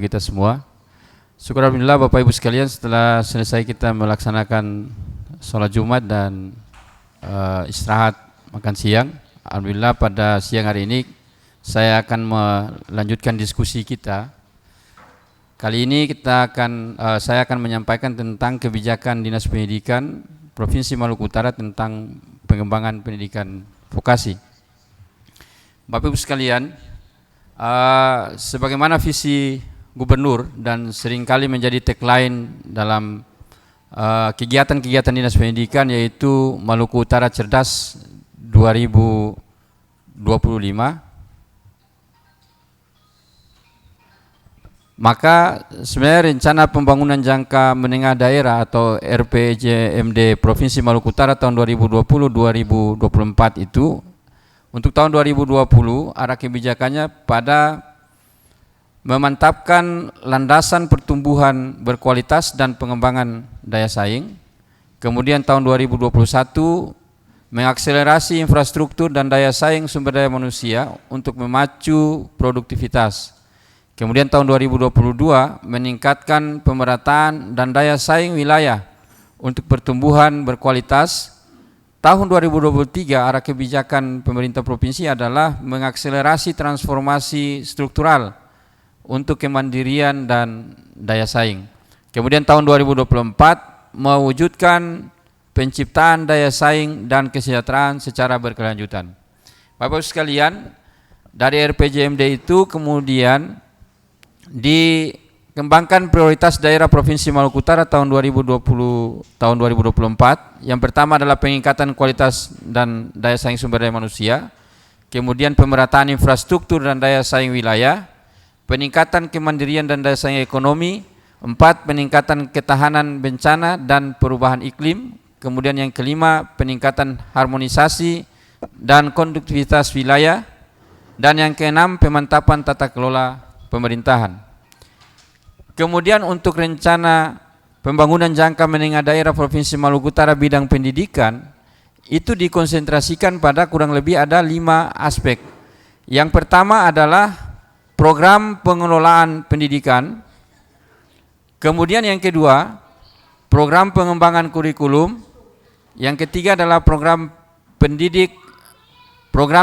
kita semua. Syukur alhamdulillah Bapak Ibu sekalian, setelah selesai kita melaksanakan sholat Jumat dan istirahat makan siang, alhamdulillah pada siang hari ini saya akan melanjutkan diskusi kita. Kali ini saya akan menyampaikan tentang kebijakan Dinas Pendidikan Provinsi Maluku Utara tentang pengembangan pendidikan vokasi. Bapak Ibu sekalian, sebagaimana visi Gubernur dan seringkali menjadi tagline dalam kegiatan-kegiatan Dinas Pendidikan, yaitu Maluku Utara Cerdas 2025. Maka sebenarnya rencana pembangunan jangka menengah daerah atau RPJMD Provinsi Maluku Utara tahun 2020-2024 itu untuk tahun 2020 arah kebijakannya pada memantapkan landasan pertumbuhan berkualitas dan pengembangan daya saing. Kemudian tahun 2021 mengakselerasi infrastruktur dan daya saing sumber daya manusia untuk memacu produktivitas. Kemudian tahun 2022 meningkatkan pemerataan dan daya saing wilayah untuk pertumbuhan berkualitas. Tahun 2023 arah kebijakan pemerintah provinsi adalah mengakselerasi transformasi struktural untuk kemandirian dan daya saing. Kemudian tahun 2024 mewujudkan penciptaan daya saing dan kesejahteraan secara berkelanjutan. Bapak-Ibu sekalian, dari RPJMD itu kemudian dikembangkan prioritas daerah Provinsi Maluku Utara tahun 2024. Yang pertama adalah peningkatan kualitas dan daya saing sumber daya manusia, kemudian pemerataan infrastruktur dan daya saing wilayah, peningkatan kemandirian dan daya saing ekonomi, 4. peningkatan ketahanan bencana dan perubahan iklim, kemudian yang kelima peningkatan harmonisasi dan konduktivitas wilayah, dan yang keenam pemantapan tata kelola pemerintahan. Kemudian untuk rencana pembangunan jangka menengah daerah Provinsi Maluku Utara bidang pendidikan itu dikonsentrasikan pada kurang lebih ada 5 aspek. Yang pertama adalah program pengelolaan pendidikan, kemudian yang kedua program pengembangan kurikulum, yang ketiga adalah program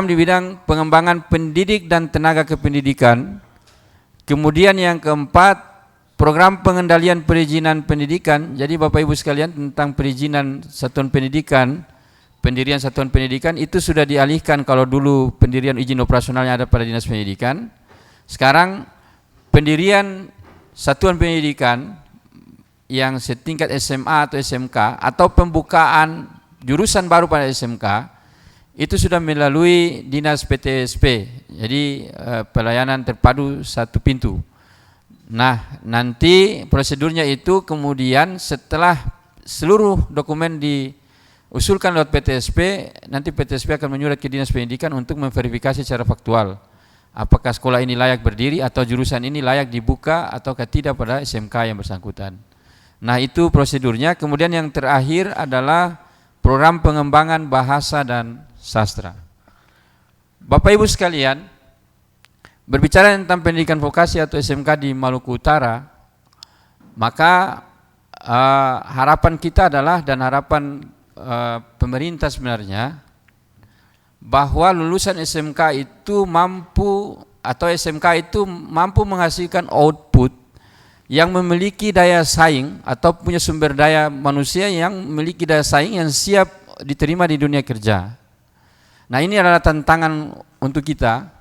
di bidang pengembangan pendidik dan tenaga kependidikan, kemudian yang keempat program pengendalian perizinan pendidikan. Jadi Bapak Ibu sekalian, tentang perizinan satuan pendidikan, pendirian satuan pendidikan itu sudah dialihkan. Kalau dulu pendirian izin operasionalnya ada pada Dinas Pendidikan, sekarang pendirian satuan pendidikan yang setingkat SMA atau SMK atau pembukaan jurusan baru pada SMK itu sudah melalui Dinas PTSP. Jadi pelayanan terpadu satu pintu. Nah, nanti prosedurnya itu kemudian setelah seluruh dokumen diusulkan lewat PTSP, nanti PTSP akan menyurat ke Dinas Pendidikan untuk memverifikasi secara faktual apakah sekolah ini layak berdiri atau jurusan ini layak dibuka ataukah tidak pada SMK yang bersangkutan. Nah, itu prosedurnya. Kemudian yang terakhir adalah program pengembangan bahasa dan sastra. Bapak Ibu sekalian, berbicara tentang pendidikan vokasi atau SMK di Maluku Utara, maka harapan kita adalah, dan harapan pemerintah sebenarnya, bahwa lulusan SMK itu mampu menghasilkan output yang memiliki daya saing atau punya sumber daya manusia yang memiliki daya saing yang siap diterima di dunia kerja. Nah, ini adalah tantangan untuk kita,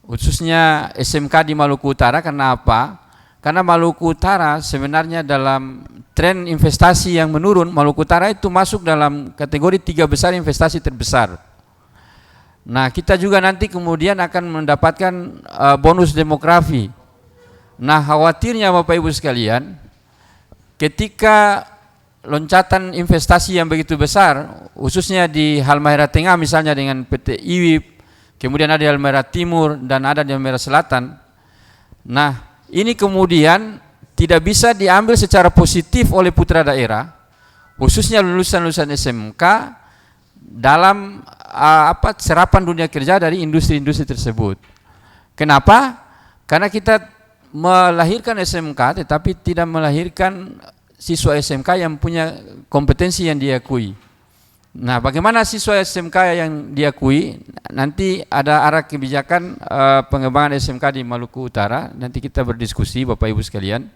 khususnya SMK di Maluku Utara. Karena apa? Karena Maluku Utara sebenarnya dalam tren investasi yang menurun, Maluku Utara itu masuk dalam kategori 3 besar investasi terbesar. Nah, kita juga nanti kemudian akan mendapatkan bonus demografi. Nah, khawatirnya Bapak Ibu sekalian, ketika loncatan investasi yang begitu besar, khususnya di Halmahera Tengah misalnya dengan PT IWIP, kemudian ada di Halmahera Timur dan ada di Halmahera Selatan. Nah, ini kemudian tidak bisa diambil secara positif oleh putra daerah, khususnya lulusan-lulusan SMK, dalam serapan dunia kerja dari industri-industri tersebut. Kenapa? Karena kita melahirkan SMK tetapi tidak melahirkan siswa SMK yang punya kompetensi yang diakui. Nah, bagaimana siswa SMK yang diakui? Nanti ada arah kebijakan pengembangan SMK di Maluku Utara. Nanti kita berdiskusi Bapak Ibu sekalian.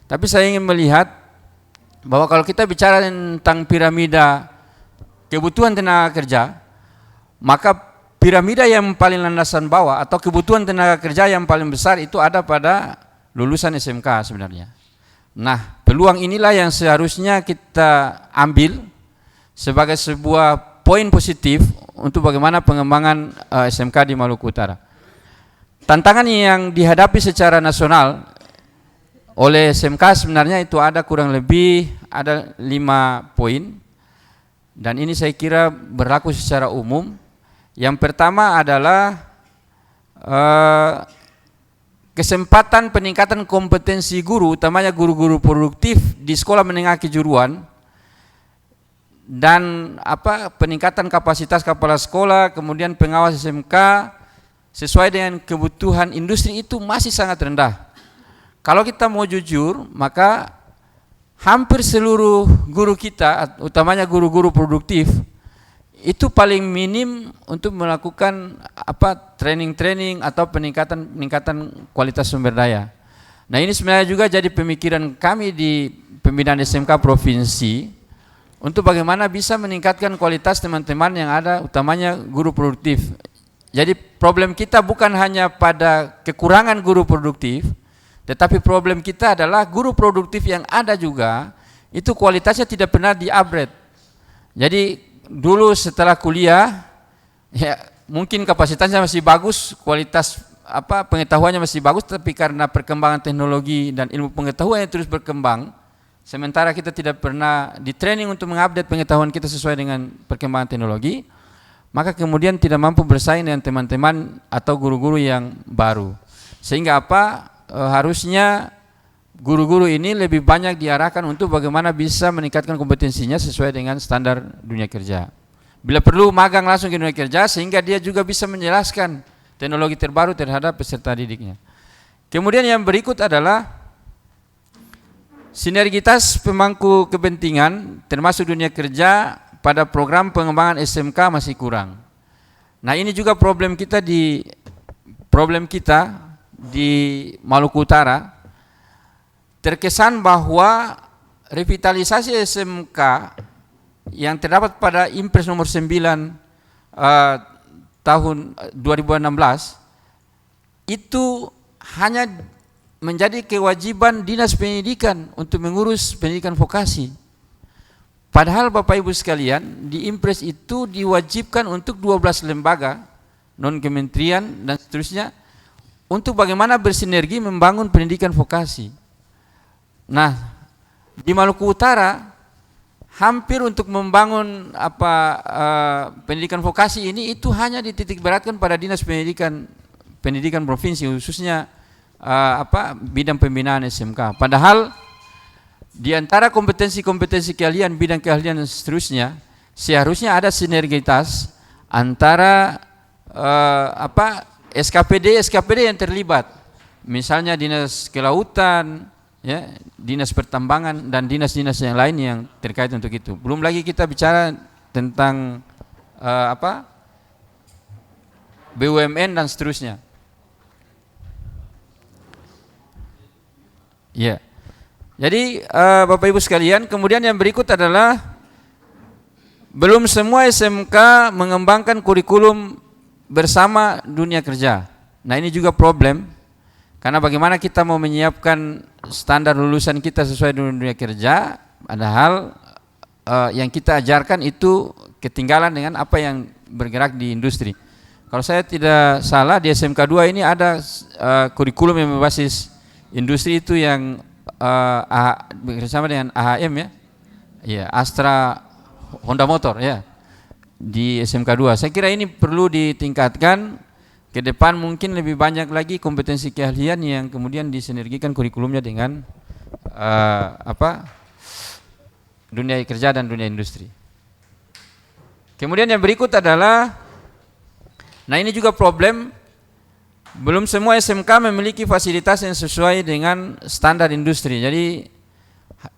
Tapi saya ingin melihat bahwa kalau kita bicara tentang piramida kebutuhan tenaga kerja, maka piramida yang paling landasan bawah atau kebutuhan tenaga kerja yang paling besar itu ada pada lulusan SMK sebenarnya. Nah, peluang inilah yang seharusnya kita ambil sebagai sebuah poin positif untuk bagaimana pengembangan SMK di Maluku Utara. Tantangan yang dihadapi secara nasional oleh SMK sebenarnya itu ada kurang lebih ada 5 poin, dan ini saya kira berlaku secara umum. Yang pertama adalah kesempatan peningkatan kompetensi guru, utamanya guru-guru produktif di sekolah menengah kejuruan, dan peningkatan kapasitas kepala sekolah, kemudian pengawas SMK sesuai dengan kebutuhan industri itu masih sangat rendah. Kalau kita mau jujur, maka hampir seluruh guru kita, utamanya guru-guru produktif, itu paling minim untuk melakukan training atau peningkatan kualitas sumber daya. Nah, ini sebenarnya juga jadi pemikiran kami di pembinaan SMK provinsi untuk bagaimana bisa meningkatkan kualitas teman-teman yang ada, utamanya guru produktif. Jadi problem kita bukan hanya pada kekurangan guru produktif, tetapi problem kita adalah guru produktif yang ada juga itu kualitasnya tidak pernah di-upgrade. Jadi dulu setelah kuliah, ya mungkin kapasitasnya masih bagus, kualitas pengetahuannya masih bagus, tapi karena perkembangan teknologi dan ilmu pengetahuan yang terus berkembang, sementara kita tidak pernah di training untuk mengupdate pengetahuan kita sesuai dengan perkembangan teknologi, maka kemudian tidak mampu bersaing dengan teman-teman atau guru-guru yang baru. Sehingga harusnya guru-guru ini lebih banyak diarahkan untuk bagaimana bisa meningkatkan kompetensinya sesuai dengan standar dunia kerja. Bila perlu magang langsung ke dunia kerja sehingga dia juga bisa menjelaskan teknologi terbaru terhadap peserta didiknya. Kemudian yang berikut adalah sinergitas pemangku kepentingan termasuk dunia kerja pada program pengembangan SMK masih kurang. Nah, ini juga problem kita di Maluku Utara. Terkesan bahwa revitalisasi SMK yang terdapat pada Impres nomor 9 tahun 2016 itu hanya menjadi kewajiban Dinas Pendidikan untuk mengurus pendidikan vokasi. Padahal Bapak Ibu sekalian, di Impres itu diwajibkan untuk 12 lembaga, non-kementerian dan seterusnya, untuk bagaimana bersinergi membangun pendidikan vokasi. Nah, di Maluku Utara hampir untuk membangun pendidikan vokasi ini itu hanya dititik beratkan pada Dinas Pendidikan Provinsi, khususnya bidang pembinaan SMK. Padahal di antara kompetensi-kompetensi keahlian, bidang keahlian dan seterusnya, seharusnya ada sinergitas antara SKPD yang terlibat, misalnya Dinas Kelautan, ya, Dinas Pertambangan dan dinas-dinas yang lain yang terkait untuk itu. Belum lagi kita bicara tentang BUMN dan seterusnya. Ya. Jadi Bapak Ibu sekalian, kemudian yang berikut adalah belum semua SMK mengembangkan kurikulum bersama dunia kerja. Nah, ini juga problem. Karena bagaimana kita mau menyiapkan standar lulusan kita sesuai dengan dunia kerja, padahal yang kita ajarkan itu ketinggalan dengan apa yang bergerak di industri. Kalau saya tidak salah di SMK 2 ini ada kurikulum yang berbasis industri itu yang bersama dengan AHM ya. Ya, Astra Honda Motor ya. Di SMK 2. Saya kira ini perlu ditingkatkan. Ke depan mungkin lebih banyak lagi kompetensi keahlian yang kemudian disinergikan kurikulumnya dengan dunia kerja dan dunia industri. Kemudian yang berikut adalah, nah ini juga problem, Belum semua SMK memiliki fasilitas yang sesuai dengan standar industri. Jadi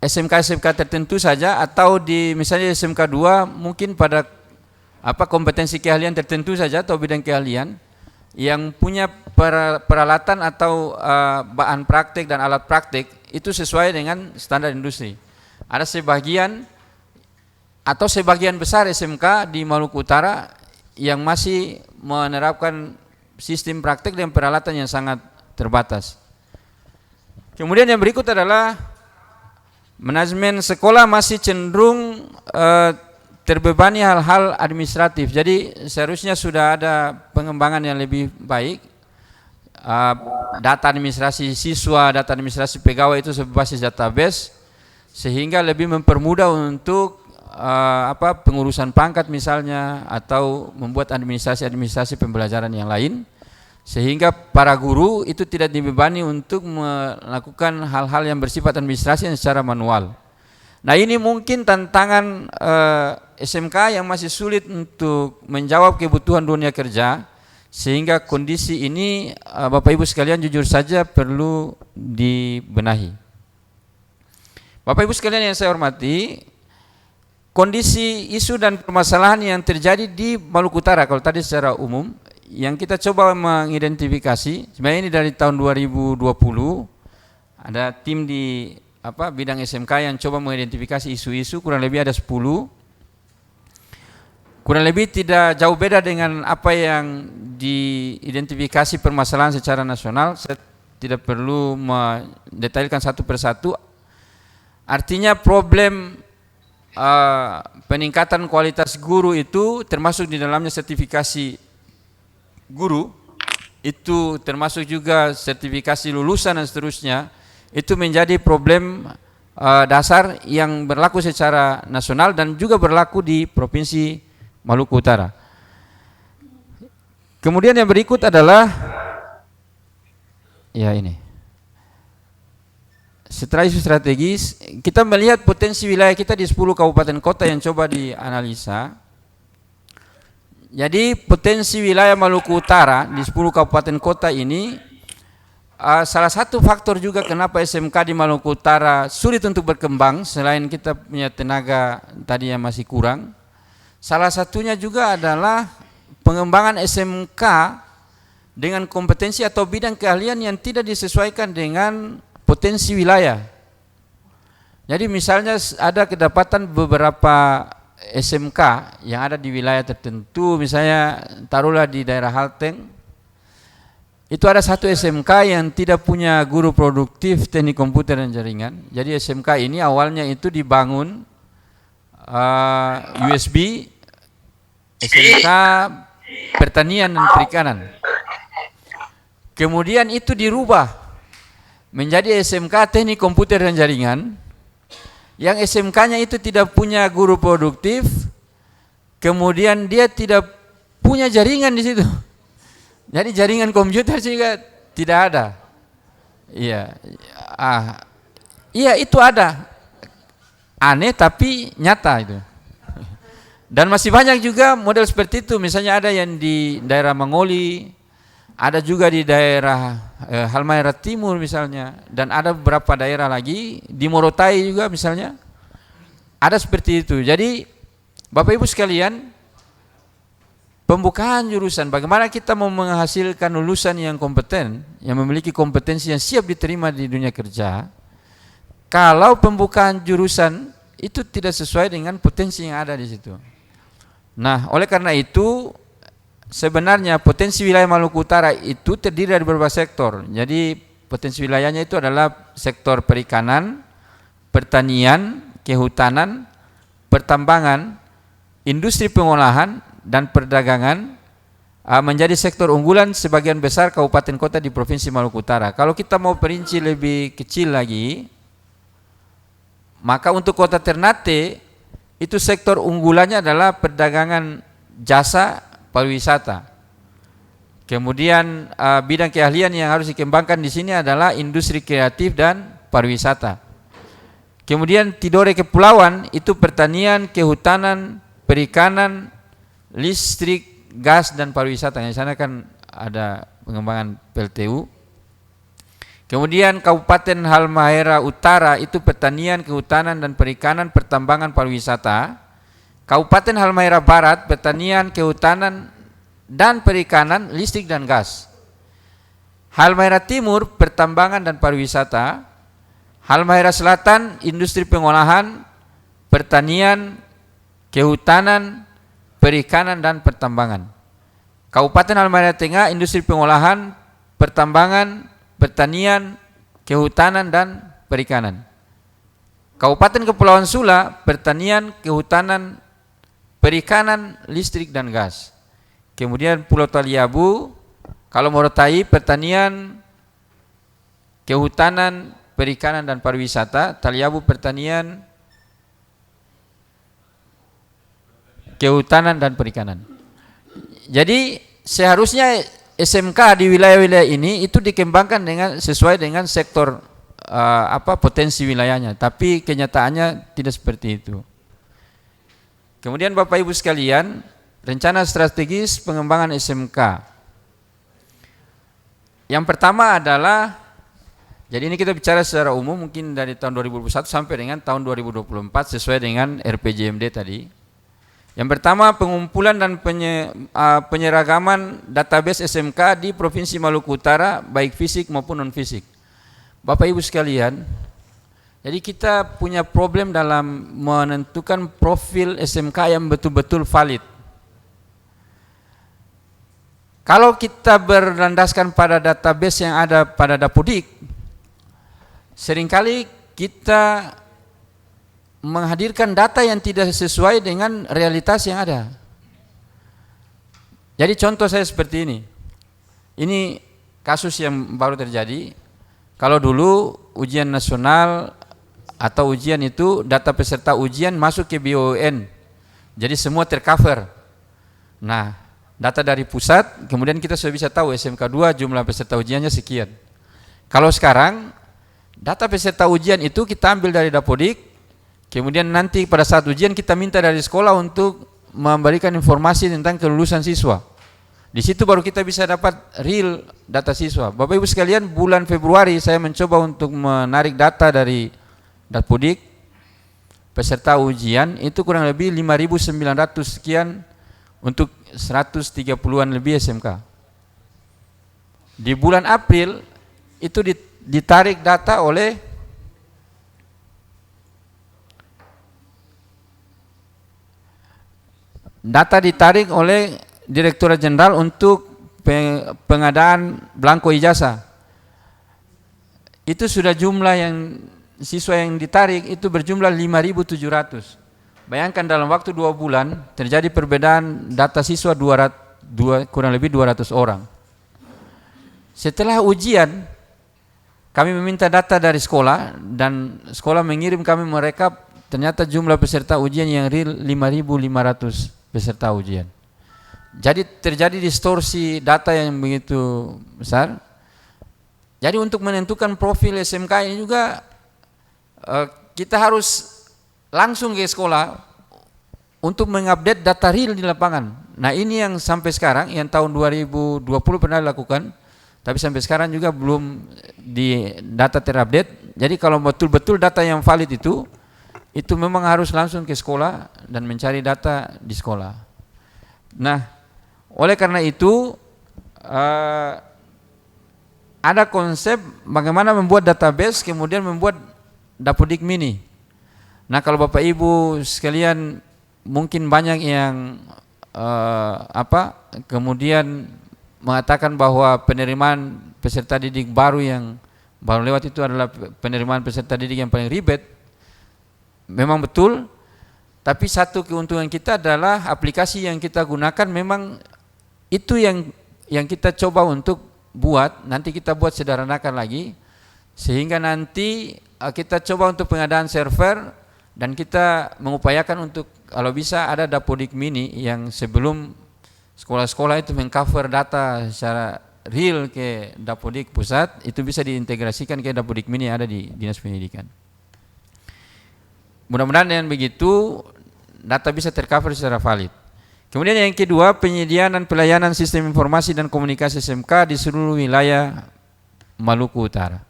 SMK-SMK tertentu saja, atau di misalnya SMK 2 mungkin pada kompetensi keahlian tertentu saja atau bidang keahlian yang punya peralatan atau bahan praktek dan alat praktek itu sesuai dengan standar industri. Ada sebagian atau sebagian besar SMK di Maluku Utara yang masih menerapkan sistem praktek dan peralatan yang sangat terbatas. Kemudian yang berikut adalah manajemen sekolah masih cenderung terbebani hal-hal administratif. Jadi seharusnya sudah ada pengembangan yang lebih baik. Data administrasi siswa, data administrasi pegawai itu berbasis database, sehingga lebih mempermudah untuk pengurusan pangkat misalnya, atau membuat administrasi pembelajaran yang lain, sehingga para guru itu tidak dibebani untuk melakukan hal-hal yang bersifat administrasi yang secara manual. Nah, ini mungkin tantangan SMK yang masih sulit untuk menjawab kebutuhan dunia kerja, sehingga kondisi ini Bapak Ibu sekalian jujur saja perlu dibenahi. Bapak Ibu sekalian yang saya hormati, kondisi isu dan permasalahan yang terjadi di Maluku Utara, kalau tadi secara umum, yang kita coba mengidentifikasi, sebenarnya ini dari tahun 2020, ada tim di bidang SMK yang coba mengidentifikasi isu-isu, kurang lebih ada 10. Kurang lebih tidak jauh beda dengan apa yang diidentifikasi permasalahan secara nasional. Saya tidak perlu mendetailkan satu persatu. Artinya problem peningkatan kualitas guru itu termasuk di dalamnya sertifikasi guru, itu termasuk juga sertifikasi lulusan dan seterusnya, itu menjadi problem dasar yang berlaku secara nasional dan juga berlaku di Provinsi Maluku Utara. Kemudian yang berikut adalah ini. Setelah isu strategis, kita melihat potensi wilayah kita di 10 kabupaten kota yang coba dianalisa. Jadi potensi wilayah Maluku Utara di 10 kabupaten kota ini, salah satu faktor juga kenapa SMK di Maluku Utara sulit untuk berkembang, selain kita punya tenaga tadi yang masih kurang, salah satunya juga adalah pengembangan SMK dengan kompetensi atau bidang keahlian yang tidak disesuaikan dengan potensi wilayah. Jadi misalnya ada kedapatan beberapa SMK yang ada di wilayah tertentu, misalnya taruhlah di daerah Halteng, itu ada satu SMK yang tidak punya guru produktif teknik komputer dan jaringan. Jadi SMK ini awalnya itu dibangun USB SMK pertanian dan perikanan. Kemudian itu dirubah menjadi SMK teknik komputer dan jaringan, yang SMK-nya itu tidak punya guru produktif, kemudian dia tidak punya jaringan di situ. Jadi jaringan komputer juga tidak ada. Iya itu ada. Aneh tapi nyata itu. Dan masih banyak juga model seperti itu. Misalnya ada yang di daerah Mangoli, ada juga di daerah Halmahera Timur misalnya, dan ada beberapa daerah lagi di Morotai juga misalnya, ada seperti itu. Jadi Bapak Ibu sekalian, pembukaan jurusan, bagaimana kita mau menghasilkan lulusan yang kompeten, yang memiliki kompetensi yang siap diterima di dunia kerja, kalau pembukaan jurusan itu tidak sesuai dengan potensi yang ada di situ. Nah, oleh karena itu sebenarnya potensi wilayah Maluku Utara itu terdiri dari beberapa sektor. Jadi potensi wilayahnya itu adalah sektor perikanan, pertanian, kehutanan, pertambangan, industri pengolahan, dan perdagangan menjadi sektor unggulan sebagian besar kabupaten kota di Provinsi Maluku Utara. Kalau kita mau perinci lebih kecil lagi, maka untuk kota Ternate itu sektor unggulannya adalah perdagangan jasa, pariwisata. Kemudian bidang keahlian yang harus dikembangkan di sini adalah industri kreatif dan pariwisata. Kemudian Tidore Kepulauan itu pertanian, kehutanan, perikanan, listrik, gas dan pariwisata. Di sana kan ada pengembangan PLTU. Kemudian Kabupaten Halmahera Utara itu pertanian, kehutanan dan perikanan, pertambangan, pariwisata. Kabupaten Halmahera Barat pertanian, kehutanan dan perikanan, listrik dan gas. Halmahera Timur pertambangan dan pariwisata. Halmahera Selatan industri pengolahan, pertanian, kehutanan, perikanan dan pertambangan. Kabupaten Halmahera Tengah industri pengolahan, pertambangan, pertanian, kehutanan dan perikanan. Kabupaten Kepulauan Sula pertanian, kehutanan, perikanan, listrik dan gas. Kemudian Pulau Taliabu, kalau Morotai pertanian, kehutanan, perikanan dan pariwisata. Taliabu pertanian, kehutanan dan perikanan. Jadi seharusnya SMK di wilayah-wilayah ini itu dikembangkan dengan sesuai dengan sektor potensi wilayahnya, tapi kenyataannya tidak seperti itu. Kemudian Bapak Ibu sekalian, rencana strategis pengembangan SMK. Yang pertama adalah, jadi ini kita bicara secara umum mungkin dari tahun 2021 sampai dengan tahun 2024 sesuai dengan RPJMD tadi. Yang pertama, pengumpulan dan penyeragaman database SMK di Provinsi Maluku Utara, baik fisik maupun non-fisik. Bapak Ibu sekalian, jadi kita punya problem dalam menentukan profil SMK yang betul-betul valid. Kalau kita berlandaskan pada database yang ada pada Dapodik, seringkali kita menghadirkan data yang tidak sesuai dengan realitas yang ada. Jadi contoh saya seperti ini. Ini kasus yang baru terjadi. Kalau dulu ujian nasional atau ujian itu data peserta ujian masuk ke BON. Jadi semua tercover. Nah, data dari pusat, kemudian kita sudah bisa tahu SMK 2 jumlah peserta ujiannya sekian. Kalau sekarang data peserta ujian itu kita ambil dari Dapodik. Kemudian nanti pada saat ujian kita minta dari sekolah untuk memberikan informasi tentang kelulusan siswa. Di situ baru kita bisa dapat real data siswa. Bapak Ibu sekalian, bulan Februari saya mencoba untuk menarik data dari Dapodik peserta ujian itu kurang lebih 5.900 sekian untuk 130-an lebih SMK. Di bulan April itu ditarik data oleh Direktorat Jenderal untuk pengadaan belangko ijazah. Itu sudah jumlah yang siswa yang ditarik itu berjumlah 5.700. Bayangkan dalam waktu 2 bulan terjadi perbedaan data siswa kurang lebih 200 orang. Setelah ujian kami meminta data dari sekolah dan sekolah mengirim kami merekap, ternyata jumlah peserta ujian yang real 5.500 peserta ujian. Jadi terjadi distorsi data yang begitu besar. Jadi untuk menentukan profil SMK ini juga kita harus langsung ke sekolah untuk mengupdate data real di lapangan. Nah ini yang sampai sekarang, yang tahun 2020 pernah dilakukan, tapi sampai sekarang juga belum di data terupdate. Jadi kalau betul-betul data yang valid itu memang harus langsung ke sekolah dan mencari data di sekolah. Nah, oleh karena itu ada konsep bagaimana membuat database, kemudian membuat Dapodik Mini. Nah, kalau Bapak Ibu sekalian mungkin banyak yang kemudian mengatakan bahwa penerimaan peserta didik baru yang baru lewat itu adalah penerimaan peserta didik yang paling ribet. Memang betul, tapi satu keuntungan kita adalah aplikasi yang kita gunakan memang itu yang kita coba untuk buat, nanti kita buat sederhanakan lagi, sehingga nanti kita coba untuk pengadaan server dan kita mengupayakan untuk kalau bisa ada Dapodik Mini yang sebelum sekolah-sekolah itu mengcover data secara real ke Dapodik pusat, itu bisa diintegrasikan ke Dapodik Mini yang ada di Dinas Pendidikan. Mudah-mudahan dengan begitu data bisa tercover secara valid. Kemudian yang kedua, penyediaan dan pelayanan sistem informasi dan komunikasi SMK di seluruh wilayah Maluku Utara.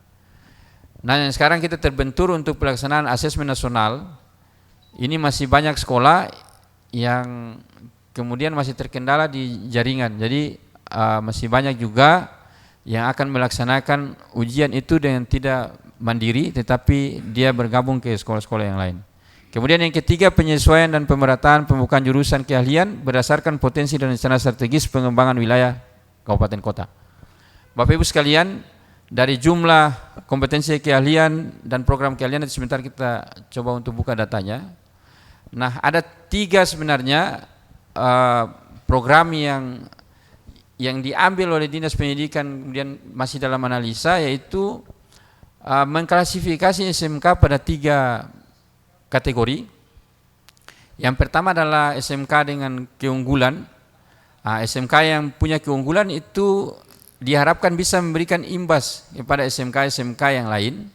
Nah, yang sekarang kita terbentur untuk pelaksanaan asesmen nasional. Ini masih banyak sekolah yang kemudian masih terkendala di jaringan. Jadi masih banyak juga yang akan melaksanakan ujian itu dengan tidak mandiri, tetapi dia bergabung ke sekolah-sekolah yang lain. Kemudian yang ketiga, penyesuaian dan pemerataan pembukaan jurusan keahlian berdasarkan potensi dan rencana strategis pengembangan wilayah kabupaten kota. Bapak Ibu sekalian, dari jumlah kompetensi keahlian dan program keahlian, nanti sebentar kita coba untuk buka datanya. Nah, ada 3 sebenarnya program yang diambil oleh Dinas Pendidikan kemudian masih dalam analisa, yaitu mengklasifikasi SMK pada 3 kategori. Yang pertama adalah SMK dengan keunggulan. SMK yang punya keunggulan itu diharapkan bisa memberikan imbas kepada SMK-SMK yang lain.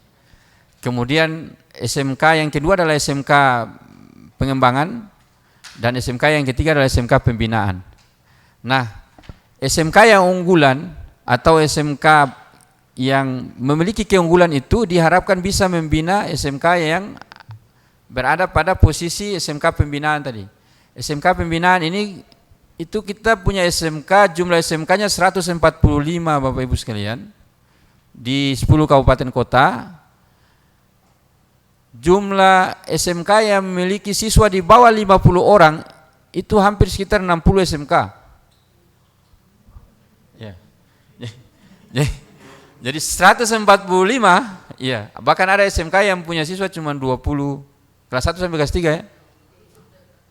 Kemudian SMK yang kedua adalah SMK pengembangan, dan SMK yang ketiga adalah SMK pembinaan. Nah, SMK yang unggulan atau SMK yang memiliki keunggulan itu diharapkan bisa membina SMK yang berada pada posisi SMK pembinaan tadi. SMK pembinaan ini itu kita punya SMK, jumlah SMK-nya 145 Bapak Ibu sekalian di 10 kabupaten kota. Jumlah SMK yang memiliki siswa di bawah 50 orang itu hampir sekitar 60 SMK. Ya. Jadi 145, ya, bahkan ada SMK yang punya siswa cuma 20, kelas 1 sampai kelas 3 ya.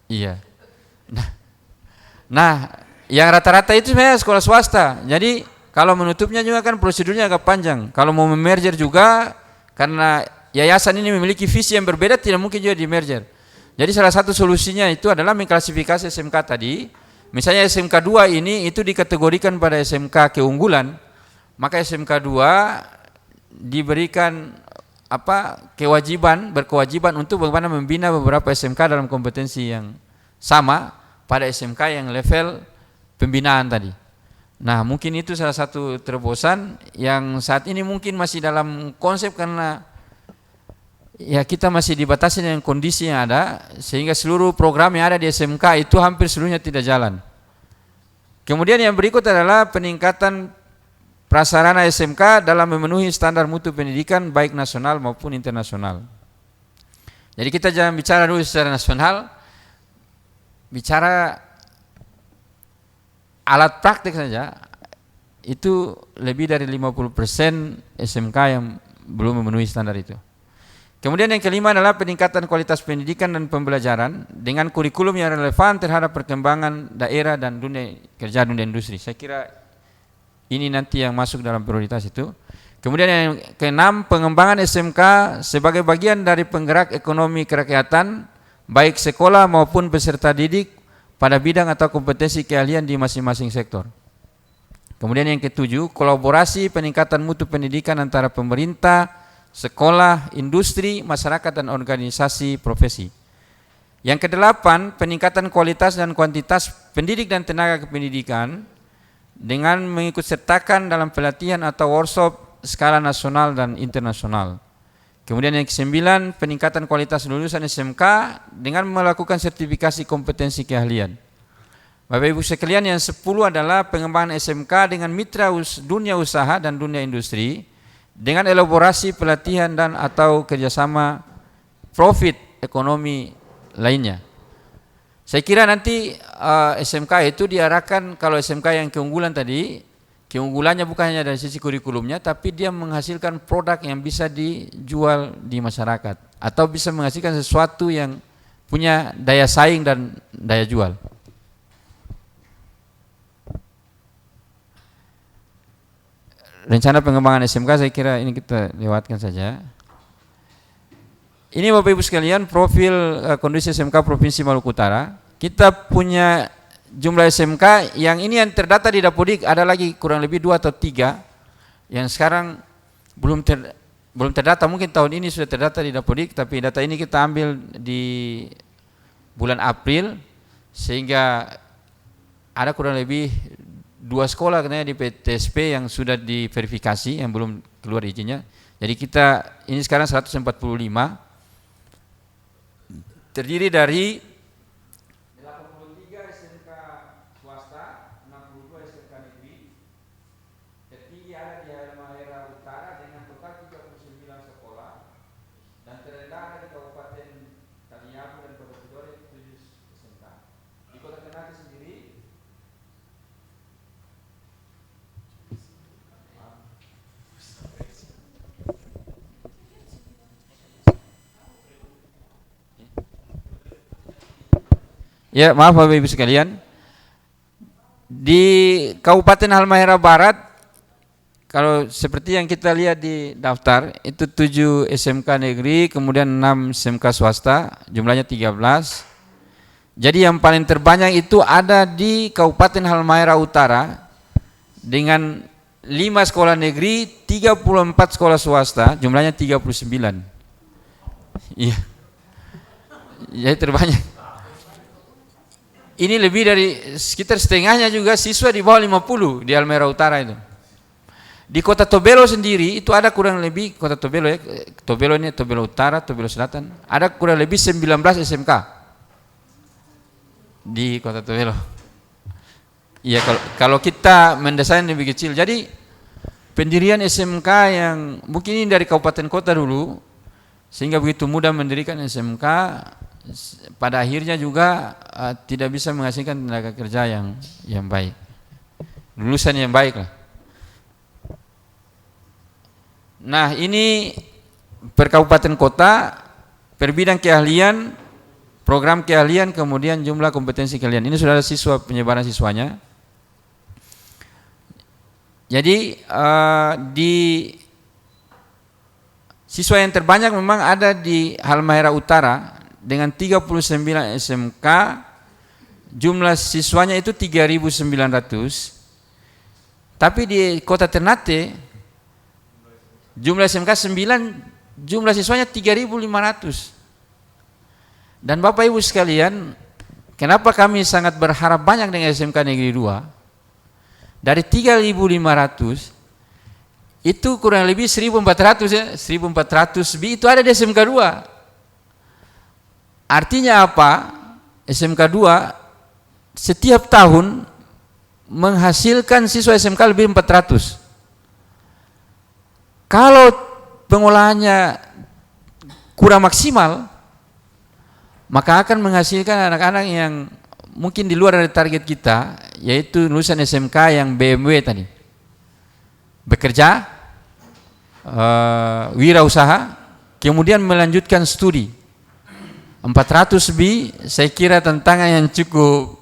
Iya. Nah, yang rata-rata itu sebenarnya sekolah swasta. Jadi kalau menutupnya juga kan prosedurnya agak panjang. Kalau mau merger juga, karena yayasan ini memiliki visi yang berbeda, tidak mungkin juga di merger. Jadi salah satu solusinya itu adalah mengklasifikasi SMK tadi. Misalnya SMK 2 ini itu dikategorikan pada SMK keunggulan, maka SMK 2 diberikan berkewajiban untuk bagaimana membina beberapa SMK dalam kompetensi yang sama pada SMK yang level pembinaan tadi. Nah, mungkin itu salah satu terobosan yang saat ini mungkin masih dalam konsep, karena ya kita masih dibatasi dengan kondisi yang ada, sehingga seluruh program yang ada di SMK itu hampir seluruhnya tidak jalan. Kemudian yang berikut adalah peningkatan prasarana SMK dalam memenuhi standar mutu pendidikan baik nasional maupun internasional. Jadi kita jangan bicara dulu secara nasional, bicara alat praktik saja, itu lebih dari 50% SMK yang belum memenuhi standar itu. Kemudian yang kelima adalah peningkatan kualitas pendidikan dan pembelajaran dengan kurikulum yang relevan terhadap perkembangan daerah dan dunia kerja, dunia industri. Saya kira ini nanti yang masuk dalam prioritas itu. Kemudian yang keenam, pengembangan SMK sebagai bagian dari penggerak ekonomi kerakyatan, baik sekolah maupun peserta didik pada bidang atau kompetensi keahlian di masing-masing sektor. Kemudian yang ketujuh, kolaborasi peningkatan mutu pendidikan antara pemerintah, sekolah, industri, masyarakat, dan organisasi profesi. Yang kedelapan, peningkatan kualitas dan kuantitas pendidik dan tenaga kependidikan dengan mengikut sertakan dalam pelatihan atau workshop skala nasional dan internasional. Kemudian yang kesembilan, peningkatan kualitas lulusan SMK dengan melakukan sertifikasi kompetensi keahlian. Bapak Ibu sekalian, yang 10 adalah pengembangan SMK dengan mitra dunia usaha dan dunia industri dengan elaborasi pelatihan dan atau kerjasama profit ekonomi lainnya. Saya kira nanti SMK itu diarahkan, kalau SMK yang keunggulan tadi, keunggulannya bukan hanya dari sisi kurikulumnya, tapi dia menghasilkan produk yang bisa dijual di masyarakat atau bisa menghasilkan sesuatu yang punya daya saing dan daya jual. Rencana pengembangan SMK saya kira ini kita lewatkan saja. Ini Bapak Ibu sekalian profil kondisi SMK Provinsi Maluku Utara. Kita punya jumlah SMK yang ini yang terdata di Dapodik, ada lagi kurang lebih 2 atau 3 yang sekarang belum terdata. Mungkin tahun ini sudah terdata di Dapodik, tapi data ini kita ambil di bulan April, sehingga ada kurang lebih 2 sekolah katanya di PTSP yang sudah diverifikasi, yang belum keluar izinnya. Jadi kita ini sekarang 145, terdiri dari 83 SMK swasta, 62 SMK negeri, tertinggi ada di Halmahera Utara dengan total 39 sekolah, dan terendah ada di Kabupaten Taliabu dan Kota Tidore 7 SMK. Di Kota Ternate sendiri ya, maaf Bapak Ibu sekalian, di Kabupaten Halmahera Barat, kalau seperti yang kita lihat di daftar, itu 7 SMK negeri, kemudian 6 SMK swasta, jumlahnya 13. Jadi yang paling terbanyak itu ada di Kabupaten Halmahera Utara dengan 5 sekolah negeri, 34 sekolah swasta, jumlahnya 39. Iya. Jadi terbanyak. Ini lebih dari sekitar setengahnya juga siswa di bawah 50 di Halmahera Utara itu. Di Kota Tobelo sendiri itu ada kurang lebih, Kota Tobelo ya, Tobelo ini Tobelo Utara, Tobelo Selatan, ada kurang lebih 19 SMK di Kota Tobelo. Iya, kalau kita mendesain lebih kecil. Jadi pendirian SMK yang mungkin ini dari kabupaten kota dulu, sehingga begitu mudah mendirikan SMK, pada akhirnya juga tidak bisa menghasilkan tenaga kerja yang baik, lulusan yang baik lah. Nah, ini per kabupaten kota, per bidang keahlian, program keahlian, kemudian jumlah kompetensi keahlian. Ini sudah ada siswa, penyebaran siswanya. Jadi di siswa yang terbanyak memang ada di Halmahera Utara dengan 39 SMK, jumlah siswanya itu 3.900. Tapi di Kota Ternate jumlah SMK 9, jumlah siswanya 3.500. Dan Bapak Ibu sekalian, kenapa kami sangat berharap banyak dengan SMK Negeri 2? Dari 3.500 itu kurang lebih 1.400 ya, 1.400 itu ada di SMK 2. Artinya apa? SMK 2 setiap tahun menghasilkan siswa SMK lebih 400. Kalau pengolahannya kurang maksimal, maka akan menghasilkan anak-anak yang mungkin di luar dari target kita, yaitu lulusan SMK yang BMW tadi, bekerja, wirausaha, kemudian melanjutkan studi. 400 lebih, saya kira tantangan yang cukup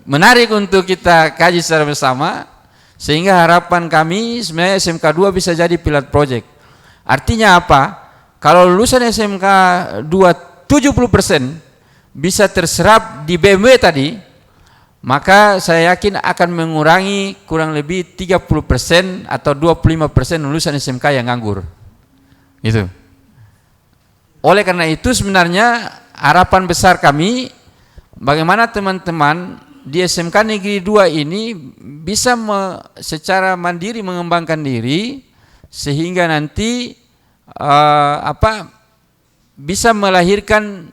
menarik untuk kita kaji secara bersama, sehingga harapan kami sebenarnya SMK 2 bisa jadi pilot project. Artinya apa? Kalau lulusan SMK 2 70% bisa terserap di BMW tadi, maka saya yakin akan mengurangi kurang lebih 30% atau 25% lulusan SMK yang nganggur. Gitu. Oleh karena itu sebenarnya harapan besar kami, bagaimana teman-teman di SMK Negeri 2 ini bisa secara mandiri mengembangkan diri, sehingga nanti bisa melahirkan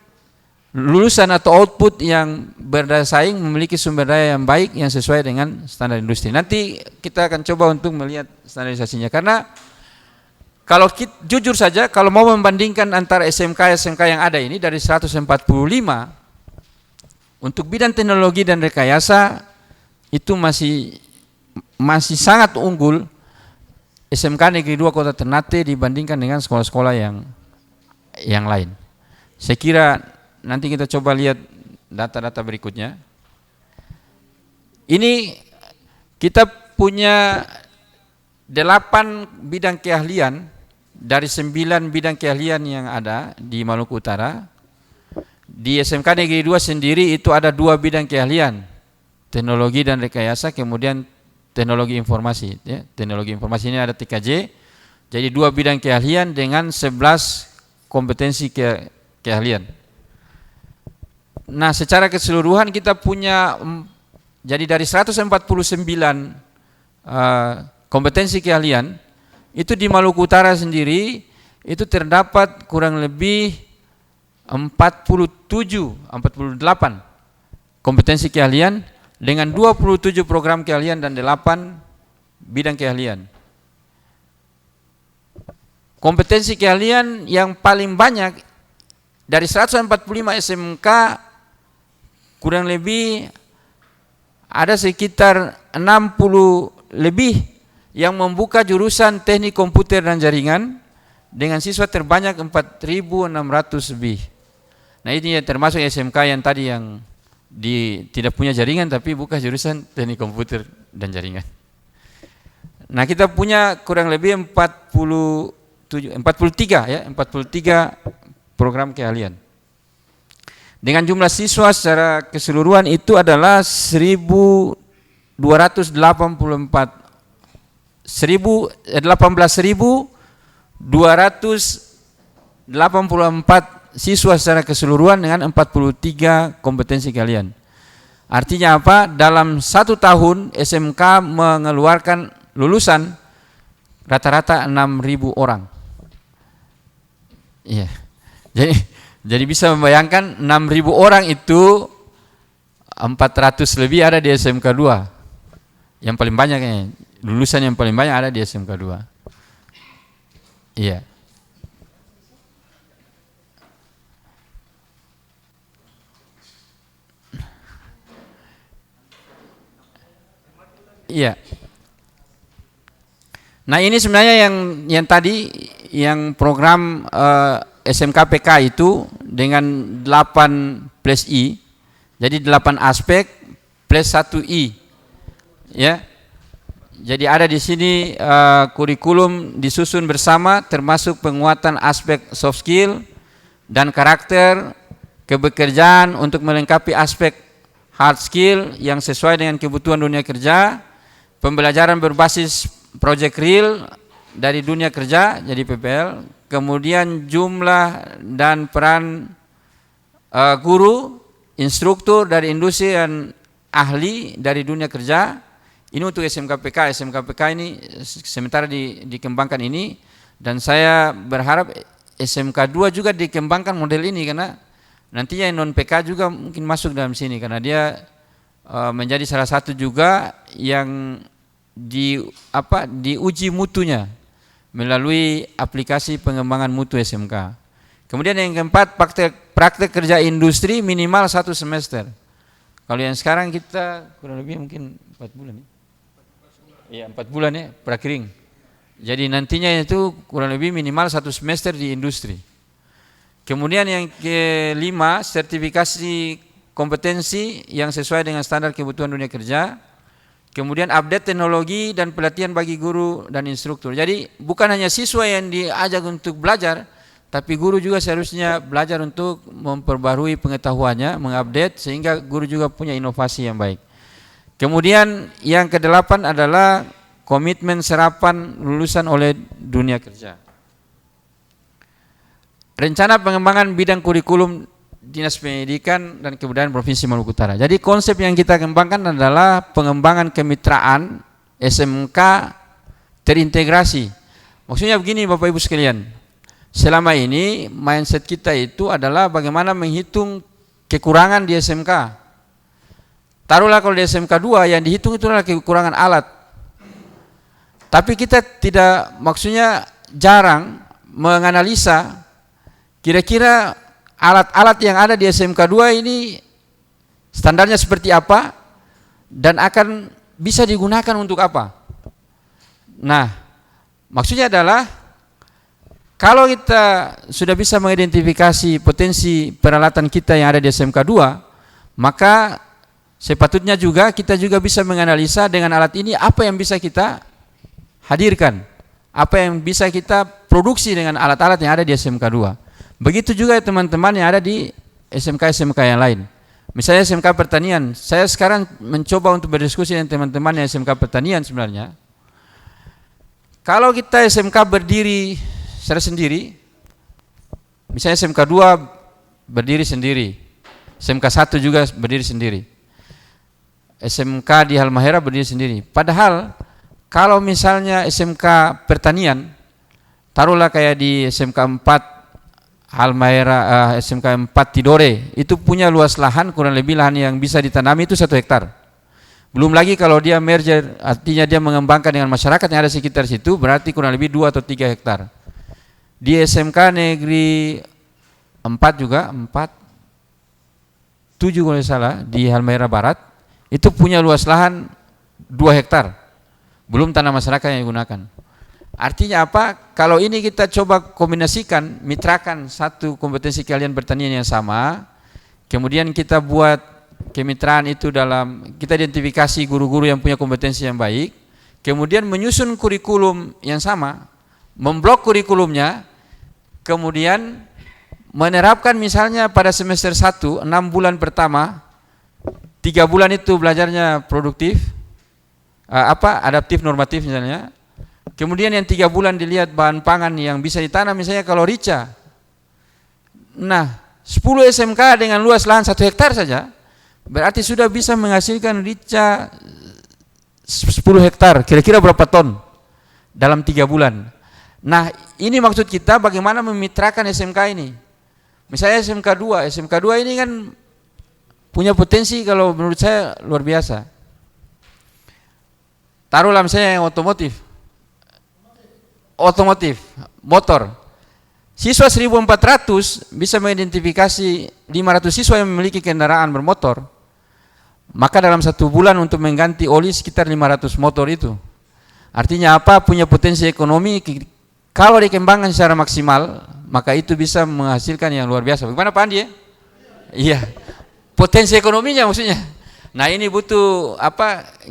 lulusan atau output yang berdaya saing, memiliki sumber daya yang baik yang sesuai dengan standar industri. Nanti kita akan coba untuk melihat standarisasinya, karena kalau jujur saja, kalau mau membandingkan antara SMK yang ada ini dari 145, untuk bidang teknologi dan rekayasa itu masih sangat unggul SMK Negeri 2 Kota Ternate dibandingkan dengan sekolah-sekolah yang lain. Saya kira nanti kita coba lihat data-data berikutnya. Ini kita punya 8 bidang keahlian dari 9 bidang keahlian yang ada di Maluku Utara. Di SMK Negeri 2 sendiri itu ada 2 bidang keahlian, teknologi dan rekayasa, kemudian teknologi informasi. Ya. Teknologi informasi ini ada TKJ, jadi 2 bidang keahlian dengan 11 kompetensi keahlian. Nah, secara keseluruhan kita punya Jadi dari 149 kompetensi keahlian, itu di Maluku Utara sendiri itu terdapat kurang lebih 48 kompetensi keahlian dengan 27 program keahlian dan 8 bidang keahlian. Kompetensi keahlian yang paling banyak dari 145 SMK kurang lebih ada sekitar 60 lebih yang membuka jurusan teknik komputer dan jaringan dengan siswa terbanyak 4.600 lebih. Nah ini termasuk SMK yang tadi yang tidak punya jaringan tapi buka jurusan teknik komputer dan jaringan. Nah kita punya kurang lebih 43 program keahlian. Dengan jumlah siswa secara keseluruhan itu adalah 18.244 siswa secara keseluruhan dengan 43 kompetensi keahlian. Artinya apa? Dalam 1 tahun SMK mengeluarkan lulusan rata-rata 6.000 orang. Iya. Jadi bisa membayangkan 6.000 orang itu 400 lebih ada di SMK 2. Yang paling banyak lulusan yang paling banyak ada di SMK 2. Iya. Iya. Nah ini sebenarnya yang tadi yang program SMK PK itu dengan 8 plus I, jadi 8 aspek plus 1 I, ya. Jadi ada di sini kurikulum disusun bersama termasuk penguatan aspek soft skill dan karakter, kebekerjaan untuk melengkapi aspek hard skill yang sesuai dengan kebutuhan dunia kerja, pembelajaran berbasis project real dari dunia kerja, jadi PPL, kemudian jumlah dan peran guru, instruktur dari industri dan ahli dari dunia kerja. Ini untuk SMK PK. SMK PK ini sementara dikembangkan ini, dan saya berharap SMK 2 juga dikembangkan model ini karena nantinya non PK juga mungkin masuk dalam sini karena dia menjadi salah satu juga yang diuji mutunya melalui aplikasi pengembangan mutu SMK. Kemudian yang keempat, praktek kerja industri minimal 1 semester. Kalau yang sekarang kita kurang lebih mungkin 4 bulan ya. Iya 4 bulan ya prakering. Jadi nantinya itu kurang lebih minimal 1 semester di industri. Kemudian yang kelima, sertifikasi kompetensi yang sesuai dengan standar kebutuhan dunia kerja. Kemudian update teknologi dan pelatihan bagi guru dan instruktur. Jadi bukan hanya siswa yang diajak untuk belajar, tapi guru juga seharusnya belajar untuk memperbarui pengetahuannya, mengupdate sehingga guru juga punya inovasi yang baik. Kemudian yang kedelapan adalah komitmen serapan lulusan oleh dunia kerja. Rencana pengembangan bidang kurikulum Dinas Pendidikan dan Kebudayaan Provinsi Maluku Utara. Jadi konsep yang kita kembangkan adalah pengembangan kemitraan SMK terintegrasi. Maksudnya begini Bapak Ibu sekalian, selama ini mindset kita itu adalah bagaimana menghitung kekurangan di SMK. Taruhlah kalau di SMK 2 yang dihitung itu adalah kekurangan alat. Tapi kita tidak, maksudnya jarang menganalisa kira-kira alat-alat yang ada di SMK 2 ini standarnya seperti apa dan akan bisa digunakan untuk apa. Nah, maksudnya adalah kalau kita sudah bisa mengidentifikasi potensi peralatan kita yang ada di SMK 2, maka sepatutnya juga kita juga bisa menganalisa dengan alat ini apa yang bisa kita hadirkan, apa yang bisa kita produksi dengan alat-alat yang ada di SMK 2. Begitu juga teman-teman yang ada di SMK-SMK yang lain. Misalnya SMK Pertanian, saya sekarang mencoba untuk berdiskusi dengan teman-teman yang SMK Pertanian sebenarnya. Kalau kita SMK berdiri secara sendiri, misalnya SMK 2 berdiri sendiri, SMK 1 juga berdiri sendiri. SMK di Halmahera berdiri sendiri. Padahal kalau misalnya SMK pertanian, taruhlah kayak di SMK 4 Halmahera, SMK 4 Tidore, itu punya luas lahan kurang lebih lahan yang bisa ditanami itu 1 hektar. Belum lagi kalau dia merger, artinya dia mengembangkan dengan masyarakat yang ada sekitar situ, berarti kurang lebih 2 atau 3 hektar. Di SMK Negeri 4 juga, 7 kalau tidak salah, di Halmahera Barat, itu punya luas lahan 2 hektar. Belum tanah masyarakat yang digunakan. Artinya apa? Kalau ini kita coba kombinasikan, mitrakan satu kompetensi keahlian pertanian yang sama, kemudian kita buat kemitraan itu dalam, kita identifikasi guru-guru yang punya kompetensi yang baik, kemudian menyusun kurikulum yang sama, memblok kurikulumnya, kemudian menerapkan misalnya pada semester 1, 6 bulan pertama, 3 bulan itu belajarnya produktif, adaptif normatif misalnya. Kemudian yang 3 bulan dilihat bahan pangan yang bisa ditanam, misalnya kalau rica. Nah, 10 SMK dengan luas lahan 1 hektar saja, berarti sudah bisa menghasilkan rica 10 hektar, kira-kira berapa ton dalam 3 bulan. Nah, ini maksud kita bagaimana memitrakan SMK ini. Misalnya SMK 2, SMK 2 ini kan punya potensi kalau menurut saya luar biasa. Taruhlah misalnya yang otomotif, motor. Siswa 1.400 bisa mengidentifikasi 500 siswa yang memiliki kendaraan bermotor. Maka dalam 1 bulan untuk mengganti oli sekitar 500 motor itu. Artinya apa? Punya potensi ekonomi. Kalau dikembangkan secara maksimal, maka itu bisa menghasilkan yang luar biasa. Bagaimana Pak Andi ya? Iya. Potensi ekonominya maksudnya. Nah, ini butuh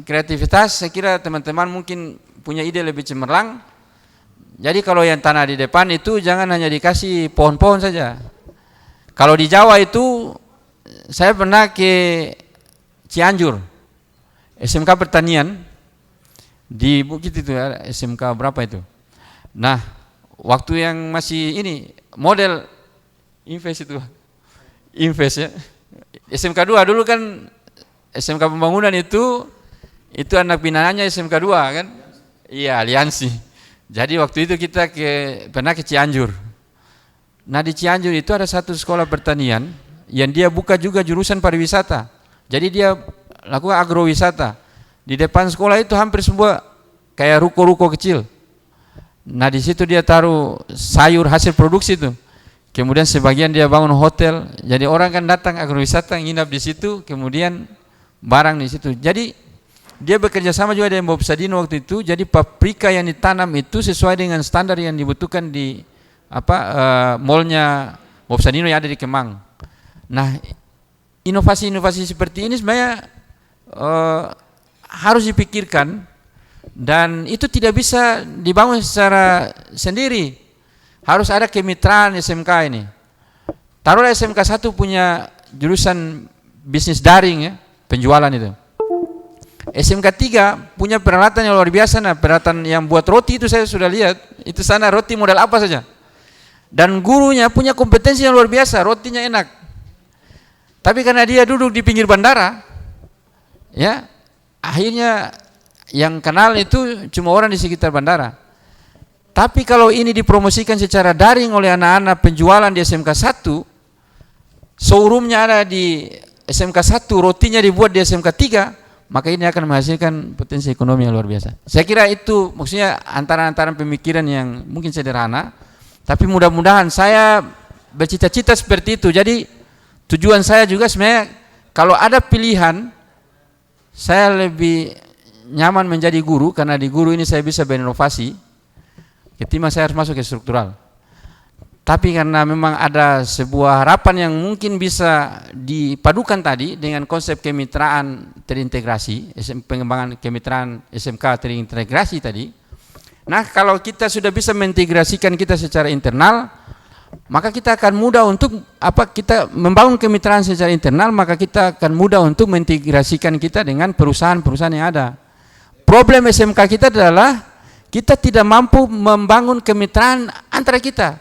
kreativitas. Saya kira teman-teman mungkin punya ide lebih cemerlang. Jadi kalau yang tanah di depan itu jangan hanya dikasih pohon-pohon saja. Kalau di Jawa itu, saya pernah ke Cianjur, SMK pertanian di Bukit itu ya, SMK berapa itu. Nah, waktu yang masih ini model invest itu, invest ya. SMK 2 dulu kan, SMK pembangunan itu anak binaannya SMK 2 kan? Iya, aliansi. Jadi waktu itu kita pernah ke Cianjur. Nah, di Cianjur itu ada satu sekolah pertanian yang dia buka juga jurusan pariwisata. Jadi dia lakukan agrowisata. Di depan sekolah itu hampir semua kayak ruko-ruko kecil. Nah, di situ dia taruh sayur hasil produksi itu. Kemudian sebagian dia bangun hotel. Jadi orang kan datang agrowisata nginap di situ, kemudian barang di situ. Jadi dia bekerja sama juga dengan Bob Sadino waktu itu. Jadi paprika yang ditanam itu sesuai dengan standar yang dibutuhkan di mallnya Bob Sadino yang ada di Kemang. Nah, inovasi-inovasi seperti ini sebenarnya harus dipikirkan, dan itu tidak bisa dibangun secara sendiri. Harus ada kemitraan SMK ini. Taruhlah SMK 1 punya jurusan bisnis daring ya, penjualan itu. SMK 3 punya peralatan yang luar biasa. Nah, peralatan yang buat roti itu saya sudah lihat. Itu sana roti model apa saja. Dan gurunya punya kompetensi yang luar biasa, rotinya enak. Tapi karena dia duduk di pinggir bandara, ya, akhirnya yang kenal itu cuma orang di sekitar bandara. Tapi kalau ini dipromosikan secara daring oleh anak-anak penjualan di SMK 1, showroomnya ada di SMK 1, rotinya dibuat di SMK 3, maka ini akan menghasilkan potensi ekonomi yang luar biasa. Saya kira itu maksudnya antara pemikiran yang mungkin sederhana, tapi mudah-mudahan saya bercita-cita seperti itu. Jadi tujuan saya juga sebenarnya kalau ada pilihan, saya lebih nyaman menjadi guru, karena di guru ini saya bisa berinovasi ketimbang saya harus masuk ke struktural. Tapi karena memang ada sebuah harapan yang mungkin bisa dipadukan tadi dengan konsep kemitraan terintegrasi, pengembangan kemitraan SMK terintegrasi tadi. Nah, kalau kita sudah bisa mengintegrasikan kita secara internal, maka kita akan mudah untuk kita membangun kemitraan secara internal, maka kita akan mudah untuk mengintegrasikan kita dengan perusahaan-perusahaan yang ada. Problem SMK kita adalah kita tidak mampu membangun kemitraan antara kita.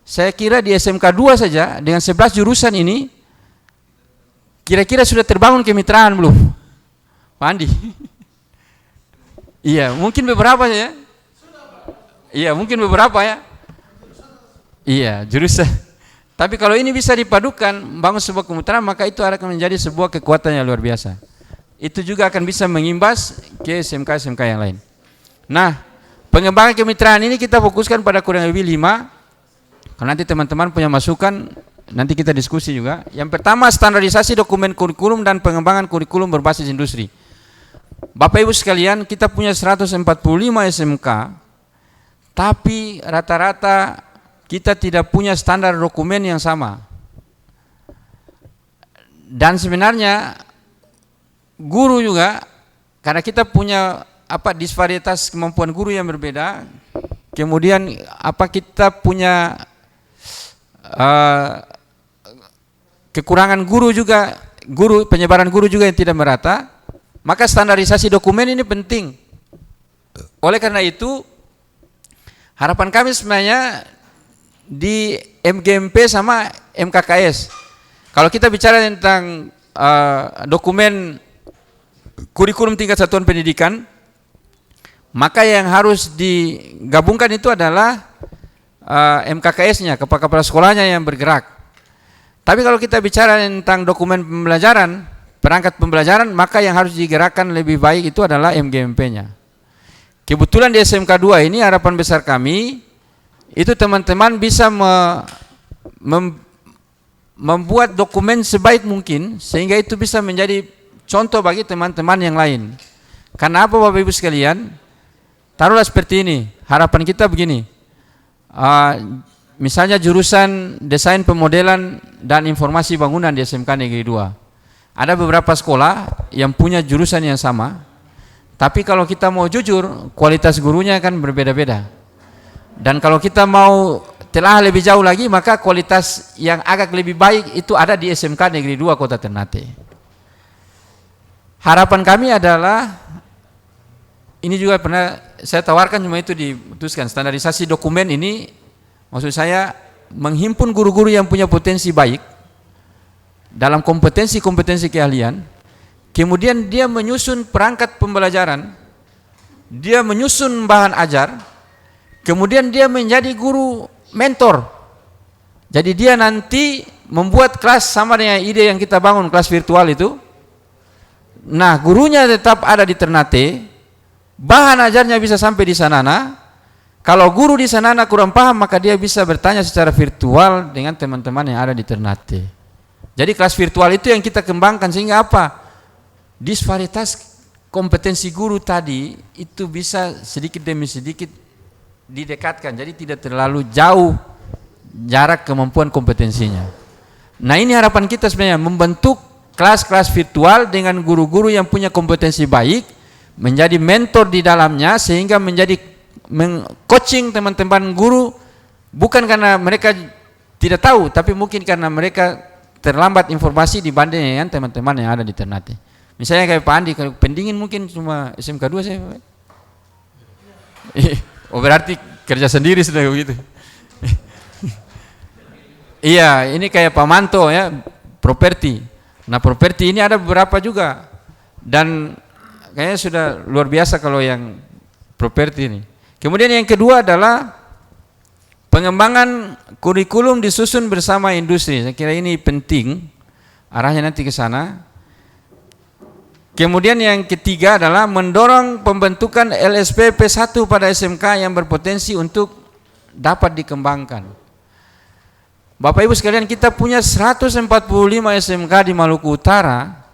Saya kira di SMK 2 saja dengan 11 jurusan ini kira-kira sudah terbangun kemitraan belum? Pak Andi. Iya, mungkin beberapa ya. Iya, mungkin beberapa ya. Iya, jurusan. Tapi kalau ini bisa dipadukan, bangun sebuah kemitraan, maka itu akan menjadi sebuah kekuatan yang luar biasa. Itu juga akan bisa mengimbas ke SMK-SMK yang lain. Nah, pengembangan kemitraan ini kita fokuskan pada kurang lebih 5. Kalau nanti teman-teman punya masukan, nanti kita diskusi juga. Yang pertama, standarisasi dokumen kurikulum dan pengembangan kurikulum berbasis industri. Bapak Ibu sekalian, kita punya 145 SMK, tapi rata-rata kita tidak punya standar dokumen yang sama. Dan sebenarnya guru juga, karena kita punya disparitas kemampuan guru yang berbeda, kemudian kita punya kekurangan guru juga, penyebaran guru juga yang tidak merata, maka standarisasi dokumen ini penting. Oleh karena itu, harapan kami sebenarnya di MGMP sama MKKS, kalau kita bicara tentang dokumen kurikulum tingkat satuan pendidikan, maka yang harus digabungkan itu adalah MKKS-nya, kepala sekolahnya yang bergerak. Tapi kalau kita bicara tentang dokumen pembelajaran, perangkat pembelajaran, maka yang harus digerakkan lebih baik itu adalah MGMP-nya. Kebetulan di SMK 2 ini harapan besar kami itu teman-teman bisa membuat dokumen sebaik mungkin sehingga itu bisa menjadi contoh bagi teman-teman yang lain. Karena apa Bapak Ibu sekalian? Taruhlah seperti ini, harapan kita begini. Misalnya jurusan desain pemodelan dan informasi bangunan di SMK Negeri 2. Ada beberapa sekolah yang punya jurusan yang sama, tapi kalau kita mau jujur, kualitas gurunya kan berbeda-beda. Dan kalau kita mau telah lebih jauh lagi, maka kualitas yang agak lebih baik itu ada di SMK Negeri 2 Kota Ternate. Harapan kami adalah, ini juga pernah saya tawarkan, cuma itu diputuskan, standarisasi dokumen ini, maksud saya menghimpun guru-guru yang punya potensi baik dalam kompetensi-kompetensi keahlian, kemudian dia menyusun perangkat pembelajaran, dia menyusun bahan ajar, kemudian dia menjadi guru mentor. Jadi dia nanti membuat kelas sama dengan ide yang kita bangun, kelas virtual itu. Nah, gurunya tetap ada di Ternate, bahan ajarnya bisa sampai di Sanana. Kalau guru di Sanana kurang paham, maka dia bisa bertanya secara virtual dengan teman-teman yang ada di Ternate. Jadi kelas virtual itu yang kita kembangkan sehingga apa? Disparitas kompetensi guru tadi itu bisa sedikit demi sedikit didekatkan, jadi tidak terlalu jauh jarak kemampuan kompetensinya. Nah, ini harapan kita sebenarnya, membentuk kelas-kelas virtual dengan guru-guru yang punya kompetensi baik, menjadi mentor di dalamnya sehingga menjadi coaching teman-teman guru, bukan karena mereka tidak tahu, tapi mungkin karena mereka terlambat informasi dibanding dengan teman-teman yang ada di Ternate. Misalnya kayak Pak Andi, kalau pendingin mungkin cuma SMK 2 saya. Oh, berarti kerja sendiri sudah begitu. Iya, ini kayak Pak Manto ya, properti. Nah, properti ini ada beberapa juga. Dan kayaknya sudah luar biasa kalau yang properti ini. Kemudian yang kedua adalah pengembangan kurikulum disusun bersama industri. Saya kira ini penting, arahnya nanti ke sana. Kemudian yang ketiga adalah mendorong pembentukan LSP P1 pada SMK yang berpotensi untuk dapat dikembangkan. Bapak Ibu sekalian, kita punya 145 SMK di Maluku Utara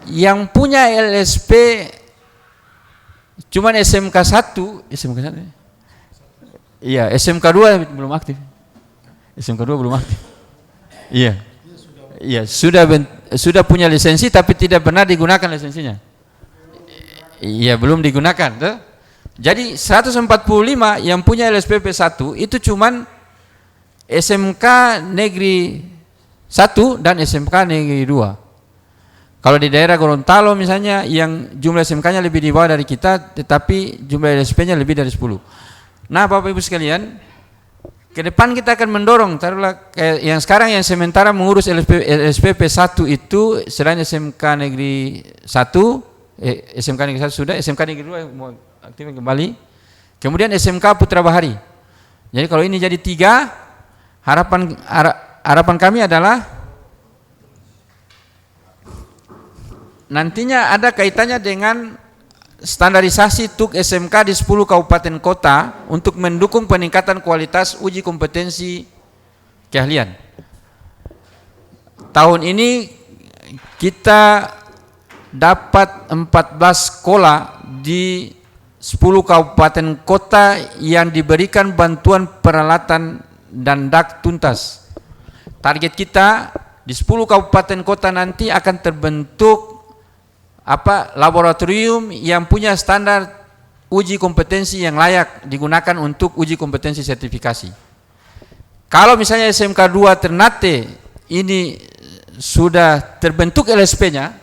yang punya LSP cuman SMK 1, SMK 1. Iya, SMK 2 belum aktif. SMK 2 belum aktif. Iya. Iya, sudah punya lisensi tapi tidak pernah digunakan lisensinya. Iya, belum digunakan, tuh. Jadi 145 yang punya LSPP 1 itu cuman SMK Negeri 1 dan SMK Negeri 2. Kalau di daerah Gorontalo misalnya yang jumlah SMK-nya lebih di bawah dari kita, tetapi jumlah LSP-nya lebih dari 10. Nah, Bapak Ibu sekalian, Ke depan kita akan mendorong, taruhlah kayak yang sekarang yang sementara mengurus LSPP 1 itu selain SMK Negeri 1, SMK Negeri 1 sudah, SMK Negeri 2 mau aktifkan kembali. Kemudian SMK Putra Bahari. Jadi kalau ini jadi 3, harapan kami adalah nantinya ada kaitannya dengan standarisasi TUK SMK di 10 kabupaten kota untuk mendukung peningkatan kualitas uji kompetensi keahlian. Tahun ini kita dapat 14 sekolah di 10 kabupaten kota yang diberikan bantuan peralatan dan dak tuntas. Target kita di 10 kabupaten kota nanti akan terbentuk laboratorium yang punya standar uji kompetensi yang layak digunakan untuk uji kompetensi sertifikasi. Kalau misalnya SMK 2 Ternate ini sudah terbentuk LSP-nya,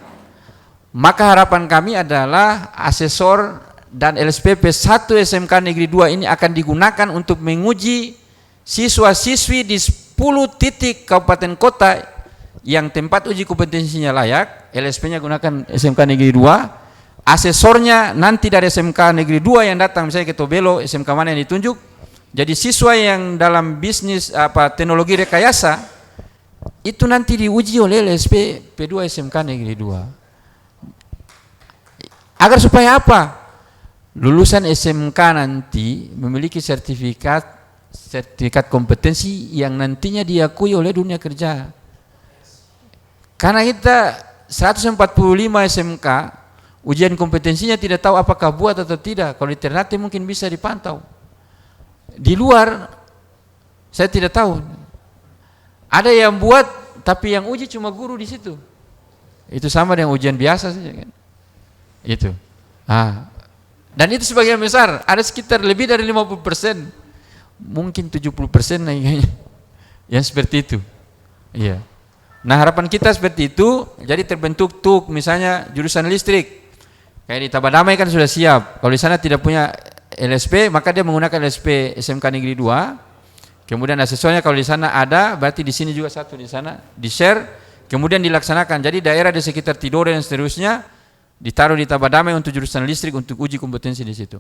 maka harapan kami adalah asesor dan LSPP 1 SMK Negeri 2 ini akan digunakan untuk menguji siswa-siswi di 10 titik kabupaten kota yang tempat uji kompetensinya layak. LSP-nya gunakan SMK Negeri 2, asesornya nanti dari SMK Negeri 2 yang datang, misalnya ke Tobelo, SMK mana yang ditunjuk. Jadi siswa yang dalam bisnis teknologi rekayasa itu nanti diuji oleh LSP P2 SMK Negeri 2. Agar supaya apa? Lulusan SMK nanti memiliki sertifikat kompetensi yang nantinya diakui oleh dunia kerja. Karena kita 145 SMK ujian kompetensinya tidak tahu apakah buat atau tidak. Kalau di Ternate mungkin bisa dipantau. Di luar saya tidak tahu. Ada yang buat tapi yang uji cuma guru di situ. Itu sama dengan ujian biasa saja kan. Itu. Dan itu sebagian besar, ada sekitar lebih dari 50%. Mungkin 70% kayaknya. Yang seperti itu. Iya. Nah, harapan kita seperti itu, jadi terbentuk TUK misalnya jurusan listrik. Kayak di Tabadamai kan sudah siap. Kalau di sana tidak punya LSP, maka dia menggunakan LSP SMK Negeri 2. Kemudian asesornya kalau di sana ada, berarti di sini juga satu di sana, di-share, kemudian dilaksanakan. Jadi daerah di sekitar Tidore dan seterusnya ditaruh di Tabadamai untuk jurusan listrik untuk uji kompetensi di situ.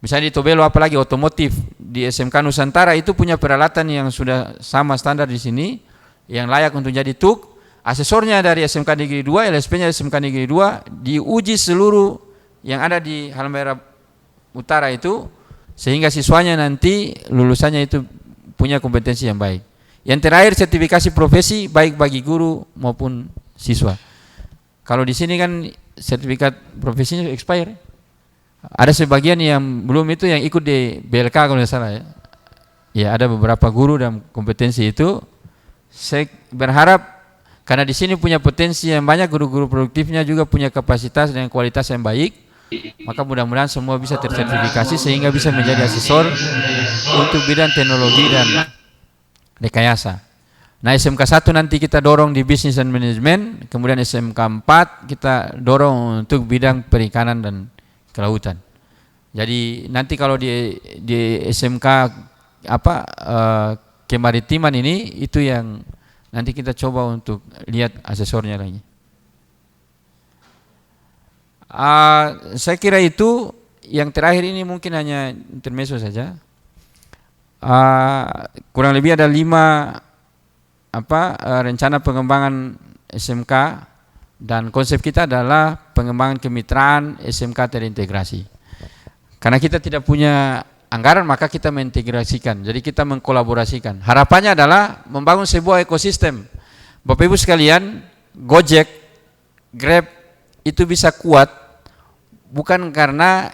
Misalnya di Tobelo apalagi otomotif, di SMK Nusantara itu punya peralatan yang sudah sama standar di sini, yang layak untuk jadi TUK. Asesornya dari SMK Negeri 2, LSP-nya SMK Negeri 2, diuji seluruh yang ada di Halmahera Utara itu, sehingga siswanya nanti lulusannya itu punya kompetensi yang baik. Yang terakhir sertifikasi profesi baik bagi guru maupun siswa. Kalau di sini kan sertifikat profesinya expire. Ada sebagian yang belum itu yang ikut di BLK kalau tidak salah ya. Ya ada beberapa guru dan kompetensi itu. Saya berharap karena di sini punya potensi yang banyak, guru-guru produktifnya juga punya kapasitas dan kualitas yang baik, maka mudah-mudahan semua bisa tersertifikasi sehingga bisa menjadi asesor untuk bidang teknologi dan rekayasa. Nah, SMK 1 nanti kita dorong di bisnis dan manajemen, kemudian SMK 4 kita dorong untuk bidang perikanan dan kelautan. Jadi nanti kalau di SMK kemaritiman ini itu yang nanti kita coba untuk lihat asesornya lagi. Saya kira itu. Yang terakhir ini mungkin hanya intermezzo saja. Kurang lebih ada 5 rencana pengembangan SMK dan konsep kita adalah pengembangan kemitraan SMK terintegrasi. Karena kita tidak punya anggaran, maka kita mengintegrasikan. Jadi kita mengkolaborasikan. Harapannya adalah membangun sebuah ekosistem. Bapak Ibu sekalian, Gojek, Grab itu bisa kuat bukan karena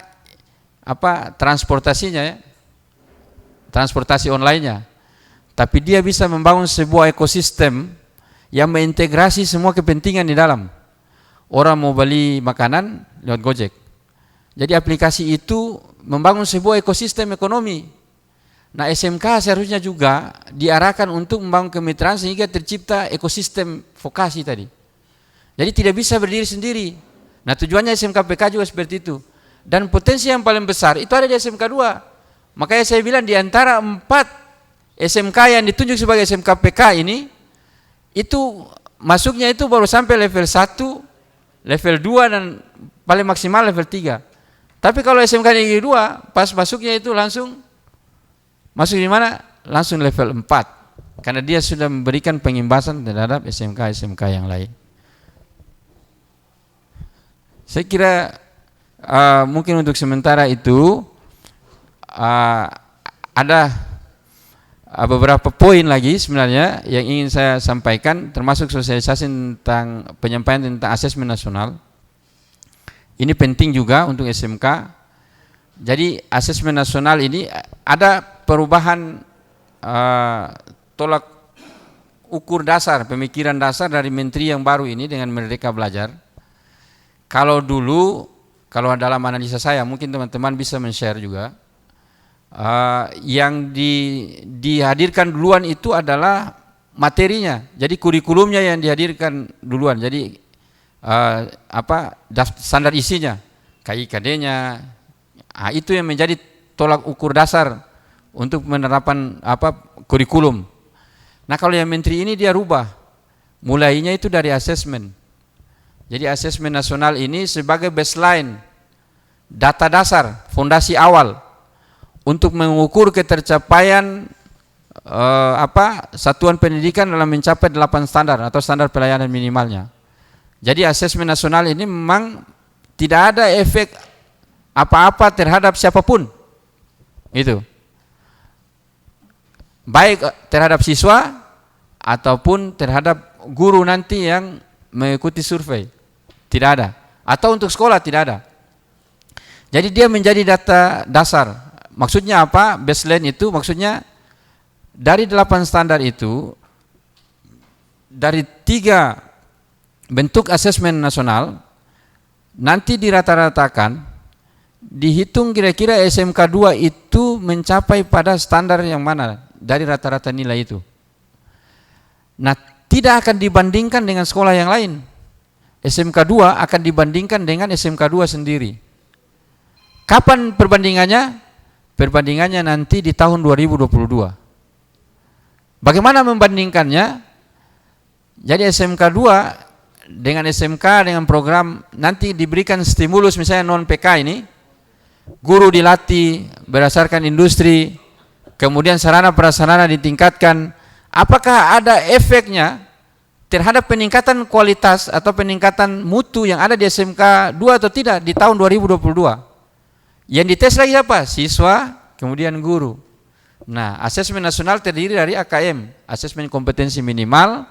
transportasinya ya, transportasi online-nya, tapi dia bisa membangun sebuah ekosistem yang mengintegrasi semua kepentingan di dalam. Orang mau beli makanan lewat Gojek. Jadi aplikasi itu membangun sebuah ekosistem ekonomi. Nah, SMK seharusnya juga diarahkan untuk membangun kemitraan sehingga tercipta ekosistem vokasi tadi. Jadi tidak bisa berdiri sendiri. Nah, tujuannya SMK PK juga seperti itu. Dan potensi yang paling besar itu ada di SMK 2. Makanya saya bilang di antara 4 SMK yang ditunjuk sebagai SMK PK ini itu masuknya itu baru sampai level 1, level 2 dan paling maksimal level 3. Tapi kalau SMK Negeri 2 pas masuknya itu langsung masuk di mana? Langsung level 4. Karena dia sudah memberikan pengimbasan terhadap SMK yang lain. Saya kira mungkin untuk sementara itu ada beberapa poin lagi sebenarnya yang ingin saya sampaikan, termasuk sosialisasi tentang penyampaian tentang asesmen nasional. Ini penting juga untuk SMK. Jadi asesmen nasional ini ada perubahan tolak ukur dasar, pemikiran dasar dari menteri yang baru ini dengan Merdeka Belajar. Kalau dulu, kalau dalam analisa saya, mungkin teman-teman bisa men-share juga, yang dihadirkan duluan itu adalah materinya. Jadi kurikulumnya yang dihadirkan duluan. Jadi standar isinya, KIKD-nya, itu yang menjadi tolak ukur dasar untuk penerapan kurikulum. Nah, kalau yang menteri ini dia rubah, mulainya itu dari asesmen. Jadi asesmen nasional ini sebagai baseline, data dasar, fondasi awal untuk mengukur ketercapaian satuan pendidikan dalam mencapai 8 standar atau standar pelayanan minimalnya. Jadi asesmen nasional ini memang tidak ada efek apa-apa terhadap siapapun. Itu. Baik terhadap siswa ataupun terhadap guru nanti yang mengikuti survei. Tidak ada. Atau untuk sekolah tidak ada. Jadi dia menjadi data dasar. Maksudnya apa? Baseline itu maksudnya dari 8 standar itu, dari 3 bentuk asesmen nasional, nanti dirata-ratakan, dihitung kira-kira SMK 2 itu mencapai pada standar yang mana dari rata-rata nilai itu. Nah, tidak akan dibandingkan dengan sekolah yang lain. SMK 2 akan dibandingkan dengan SMK 2 sendiri. Kapan perbandingannya? Perbandingannya nanti di tahun 2022. Bagaimana membandingkannya? Jadi SMK 2 dengan SMK dengan program nanti diberikan stimulus, misalnya non PK ini, guru dilatih berdasarkan industri, kemudian sarana prasarana ditingkatkan. Apakah ada efeknya terhadap peningkatan kualitas atau peningkatan mutu yang ada di SMK 2 atau tidak di tahun 2022? Yang dites lagi apa? Siswa, kemudian guru. Nah, asesmen nasional terdiri dari AKM, asesmen kompetensi minimal,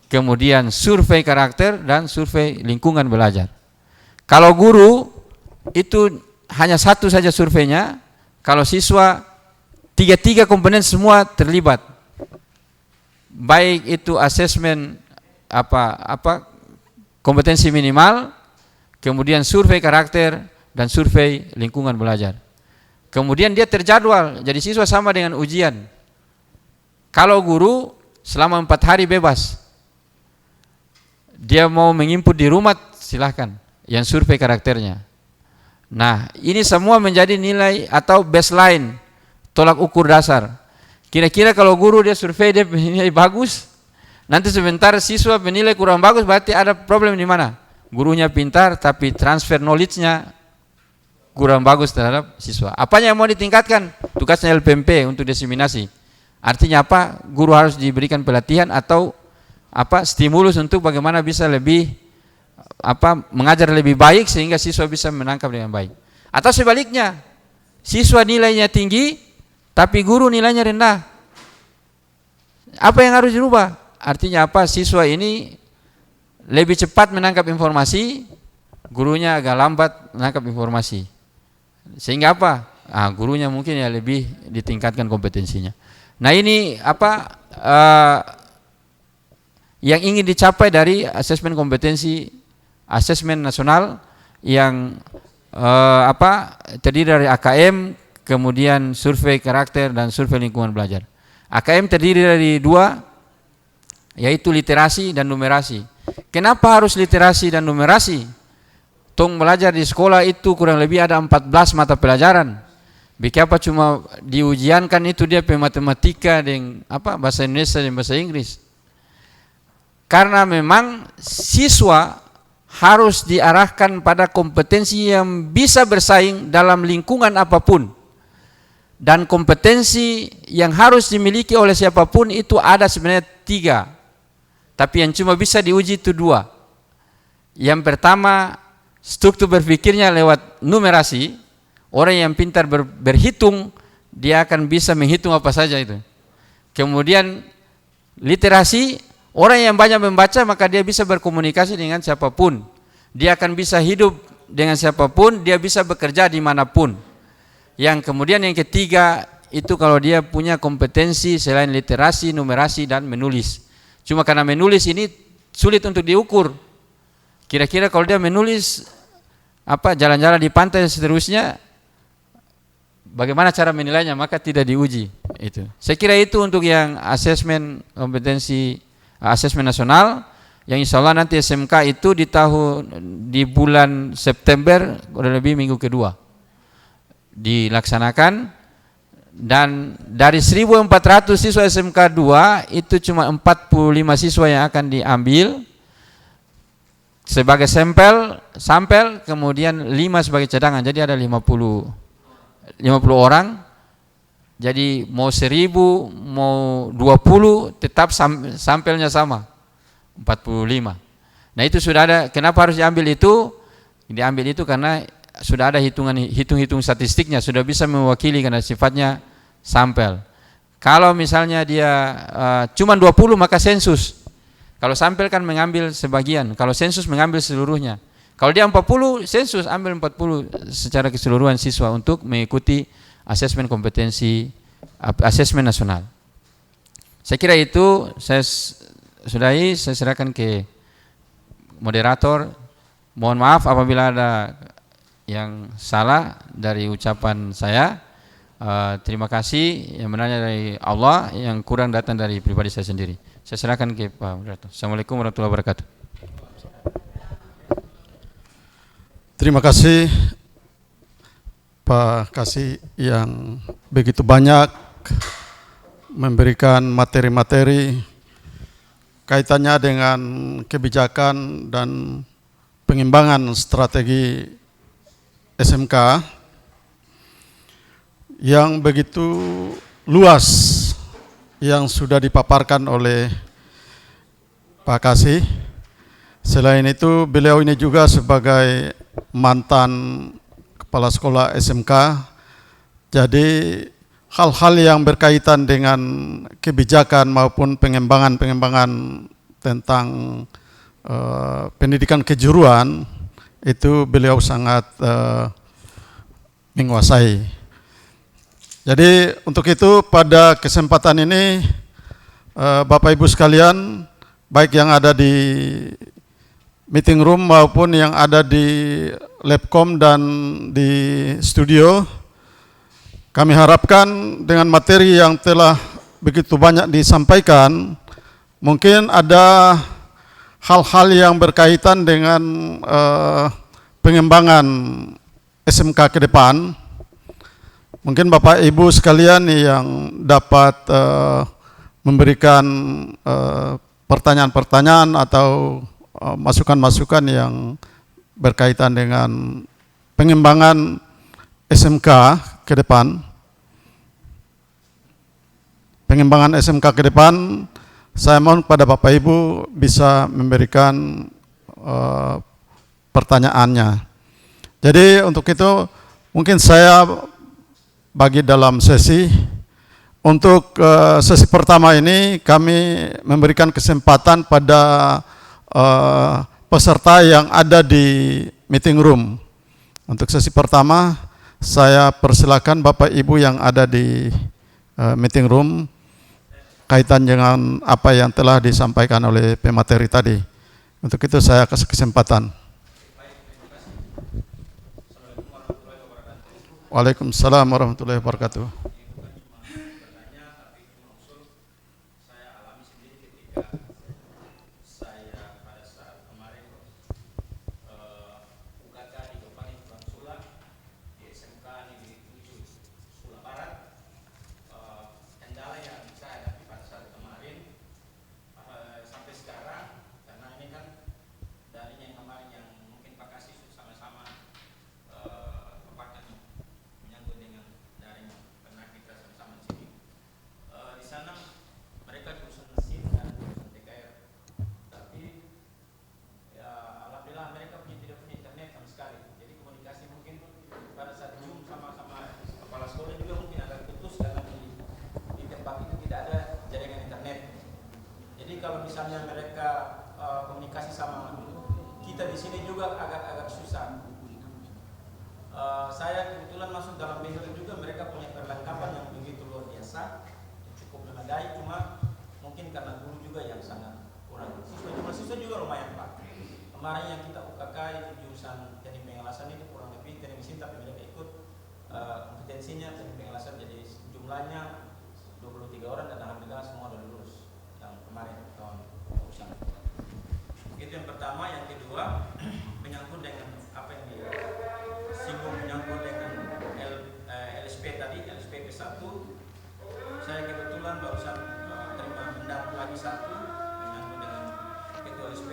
kemudian survei karakter dan survei lingkungan belajar. Kalau guru itu hanya 1 saja surveinya, kalau siswa 3 komponen semua terlibat. Baik itu asesmen kompetensi minimal, kemudian survei karakter dan survei lingkungan belajar. Kemudian dia terjadwal, jadi siswa sama dengan ujian. Kalau guru selama 4 hari bebas, dia mau menginput di rumah silahkan, yang survei karakternya. Nah, ini semua menjadi nilai atau baseline, tolak ukur dasar. Kira-kira kalau guru dia survei dia nilai bagus, nanti sebentar siswa penilai kurang bagus, berarti ada problem di mana? Gurunya pintar tapi transfer knowledge-nya kurang bagus terhadap siswa. Apanya yang mau ditingkatkan? Tugasnya LPMP untuk diseminasi. Artinya apa? Guru harus diberikan pelatihan atau stimulus untuk bagaimana bisa lebih mengajar lebih baik sehingga siswa bisa menangkap dengan baik. Atau sebaliknya, siswa nilainya tinggi tapi guru nilainya rendah. Apa yang harus dirubah? Artinya apa? Siswa ini lebih cepat menangkap informasi, gurunya agak lambat menangkap informasi. Sehingga apa? Gurunya mungkin ya lebih ditingkatkan kompetensinya. Nah, ini yang ingin dicapai dari asesmen kompetensi, asesmen nasional yang terdiri dari AKM, kemudian survei karakter dan survei lingkungan belajar. AKM terdiri dari 2, yaitu literasi dan numerasi. Kenapa harus literasi dan numerasi? Tong belajar di sekolah itu kurang lebih ada 14 mata pelajaran. Kenapa cuma diujiankan itu dia matematika dengan bahasa Indonesia dan bahasa Inggris? Karena memang siswa harus diarahkan pada kompetensi yang bisa bersaing dalam lingkungan apapun. Dan kompetensi yang harus dimiliki oleh siapapun itu ada sebenarnya 3. Tapi yang cuma bisa diuji itu 2. Yang pertama, struktur berpikirnya lewat numerasi. Orang yang pintar berhitung, dia akan bisa menghitung apa saja itu. Kemudian literasi, orang yang banyak membaca maka dia bisa berkomunikasi dengan siapapun. Dia akan bisa hidup dengan siapapun, dia bisa bekerja dimanapun. Yang kemudian yang ketiga, itu kalau dia punya kompetensi selain literasi, numerasi, dan menulis. Cuma karena menulis ini sulit untuk diukur. Kira-kira kalau dia menulis jalan-jalan di pantai dan seterusnya, bagaimana cara menilainya? Maka tidak diuji. Itu. Saya kira itu untuk yang asesmen kompetensi asesmen nasional, yang insya Allah nanti SMK itu di bulan September kurang lebih minggu kedua dilaksanakan, dan dari 1.400 siswa SMK 2 itu cuma 45 siswa yang akan diambil sebagai sampel, kemudian 5 sebagai cadangan, jadi ada 50 orang. Jadi mau 1.000 mau 20 tetap sampelnya sama 45. Nah itu sudah ada. Kenapa harus diambil itu? Diambil itu karena sudah ada hitung statistiknya, sudah bisa mewakili karena sifatnya sampel. Kalau misalnya dia cuma 20 maka sensus. Kalau sampel kan mengambil sebagian, kalau sensus mengambil seluruhnya. Kalau dia 40, sensus ambil 40 secara keseluruhan siswa untuk mengikuti asesmen kompetensi asesmen nasional. Saya kira itu saya sudahi, saya serahkan ke moderator. Mohon maaf apabila ada yang salah dari ucapan saya. Terima kasih, yang benarnya dari Allah, yang kurang datang dari pribadi saya sendiri. Saya serahkan ke Pak Moderator. Assalamualaikum warahmatullahi wabarakatuh. Terima kasih Pak Kasih yang begitu banyak memberikan materi-materi kaitannya dengan kebijakan dan pengembangan strategi SMK yang begitu luas yang sudah dipaparkan oleh Pak Kasih. Selain itu, beliau ini juga sebagai mantan kepala sekolah SMK, jadi hal-hal yang berkaitan dengan kebijakan maupun pengembangan tentang pendidikan kejuruan itu beliau sangat menguasai. Jadi untuk itu pada kesempatan ini Bapak Ibu sekalian, baik yang ada di meeting room maupun yang ada di Labcom dan di studio, kami harapkan dengan materi yang telah begitu banyak disampaikan, mungkin ada hal-hal yang berkaitan dengan pengembangan SMK ke depan. Mungkin Bapak Ibu sekalian yang dapat memberikan pertanyaan-pertanyaan atau masukan-masukan yang berkaitan dengan pengembangan SMK ke depan. Pengembangan SMK ke depan, saya mohon kepada Bapak Ibu bisa memberikan pertanyaannya. Jadi untuk itu mungkin saya bagi dalam sesi. Untuk sesi pertama ini kami memberikan kesempatan pada peserta yang ada di meeting room. Untuk sesi pertama, saya persilakan Bapak Ibu yang ada di meeting room kaitan dengan apa yang telah disampaikan oleh pemateri tadi. Untuk itu saya kasih kesempatan. Waalaikumsalam warahmatullahi wabarakatuh. kalau misalnya mereka komunikasi sama kita di sini juga agak susah. Saya kebetulan masuk dalam bengkel juga, mereka punya perlengkapan yang begitu luar biasa, cukup memadai, cuma mungkin karena guru juga yang sangat kurang. Siswa juga lumayan Pak. Kemarin yang kita UKK itu jurusan teknik pengelasan ini kurang lebih teknik mesin, tapi mereka ikut kompetensinya teknik pengelasan, jadi jumlahnya 23 orang dan alhamdulillah semua sudah lulus yang kemarin tahun urusan. Itu yang pertama. Yang kedua menyangkut dengan apa yang disinggung, menyangkut dengan LSP tadi, LSP P1. Saya kebetulan barusan terima mendat lagi satu menyangkut dengan itu LSP.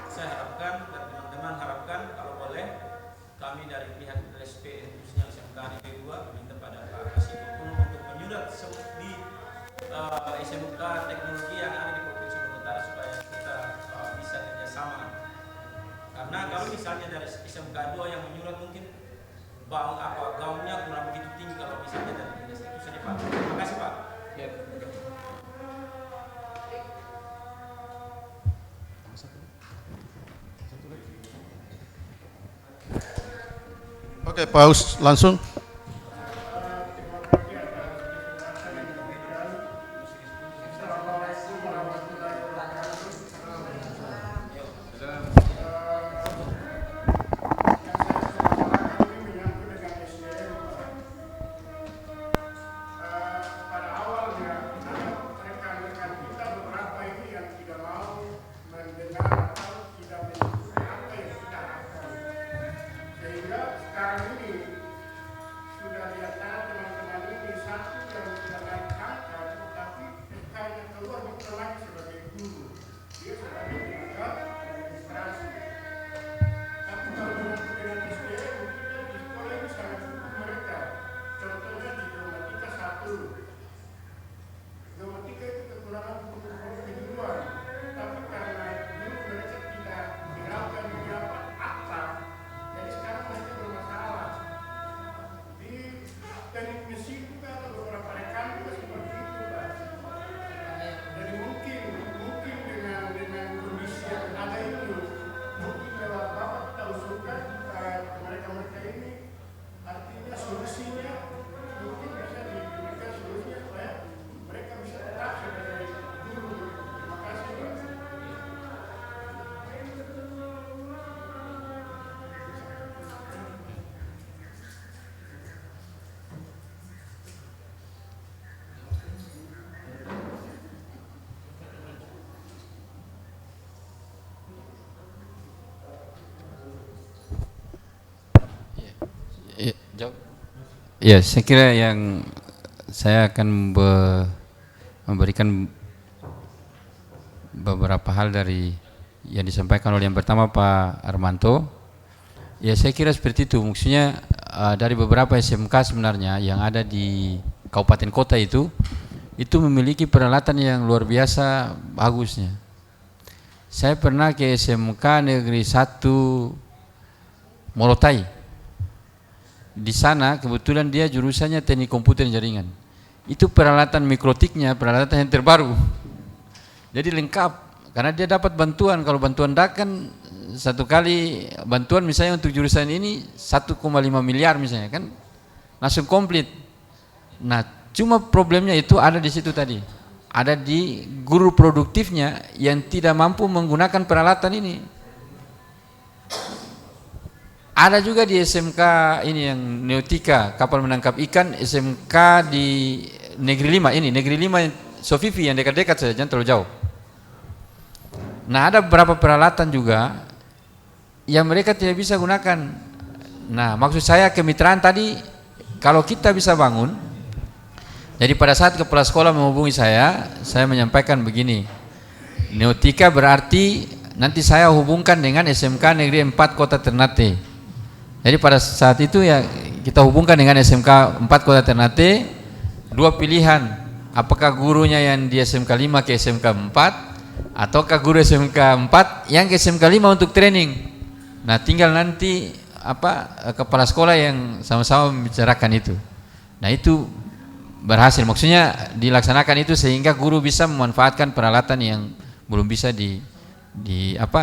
Saya harapkan dan teman-teman harapkan kalau boleh kami dari pihak LSP khususnya SMK Negeri 2 minta pada Pak Kasih Kuno untuk menyurat di SMK teknologi yang ada di Provinsi Sumatera Utara supaya kita bisa kerjasama. Karena kalau misalnya dari SMK 2 yang menyurat mungkin gaungnya kurang begitu tinggi kalau misalnya dari dinas itu saja Pak. Terima kasih Pak. Oke, paus langsung. Ya, saya kira yang saya akan memberikan beberapa hal dari yang disampaikan oleh yang pertama Pak Armanto. Ya, saya kira seperti itu. Maksudnya dari beberapa SMK sebenarnya yang ada di kabupaten kota itu memiliki peralatan yang luar biasa bagusnya. Saya pernah ke SMK Negeri 1 Morotai. Di sana kebetulan dia jurusannya teknik komputer jaringan. Itu peralatan mikrotiknya, peralatan yang terbaru. Jadi lengkap, karena dia dapat bantuan. Kalau bantuan DAK kan satu kali bantuan misalnya untuk jurusan ini 1,5 miliar misalnya kan, langsung komplit. Nah, cuma problemnya itu ada di situ tadi. Ada di guru produktifnya yang tidak mampu menggunakan peralatan ini. Ada juga di SMK ini yang Nautika, kapal menangkap ikan, SMK di Negeri 5 ini, Negeri 5 Sofifi yang dekat-dekat saja, jangan terlalu jauh. Nah, ada beberapa peralatan juga yang mereka tidak bisa gunakan. Nah, maksud saya kemitraan tadi, kalau kita bisa bangun, jadi pada saat kepala sekolah menghubungi saya menyampaikan begini, Nautika berarti nanti saya hubungkan dengan SMK Negeri 4 Kota Ternate. Jadi pada saat itu ya kita hubungkan dengan SMK 4 Kota Ternate, dua pilihan, apakah gurunya yang di SMK 5 ke SMK 4 ataukah guru SMK 4 yang ke SMK 5 untuk training. Nah, tinggal nanti kepala sekolah yang sama-sama membicarakan itu. Nah, itu berhasil, maksudnya dilaksanakan itu sehingga guru bisa memanfaatkan peralatan yang belum bisa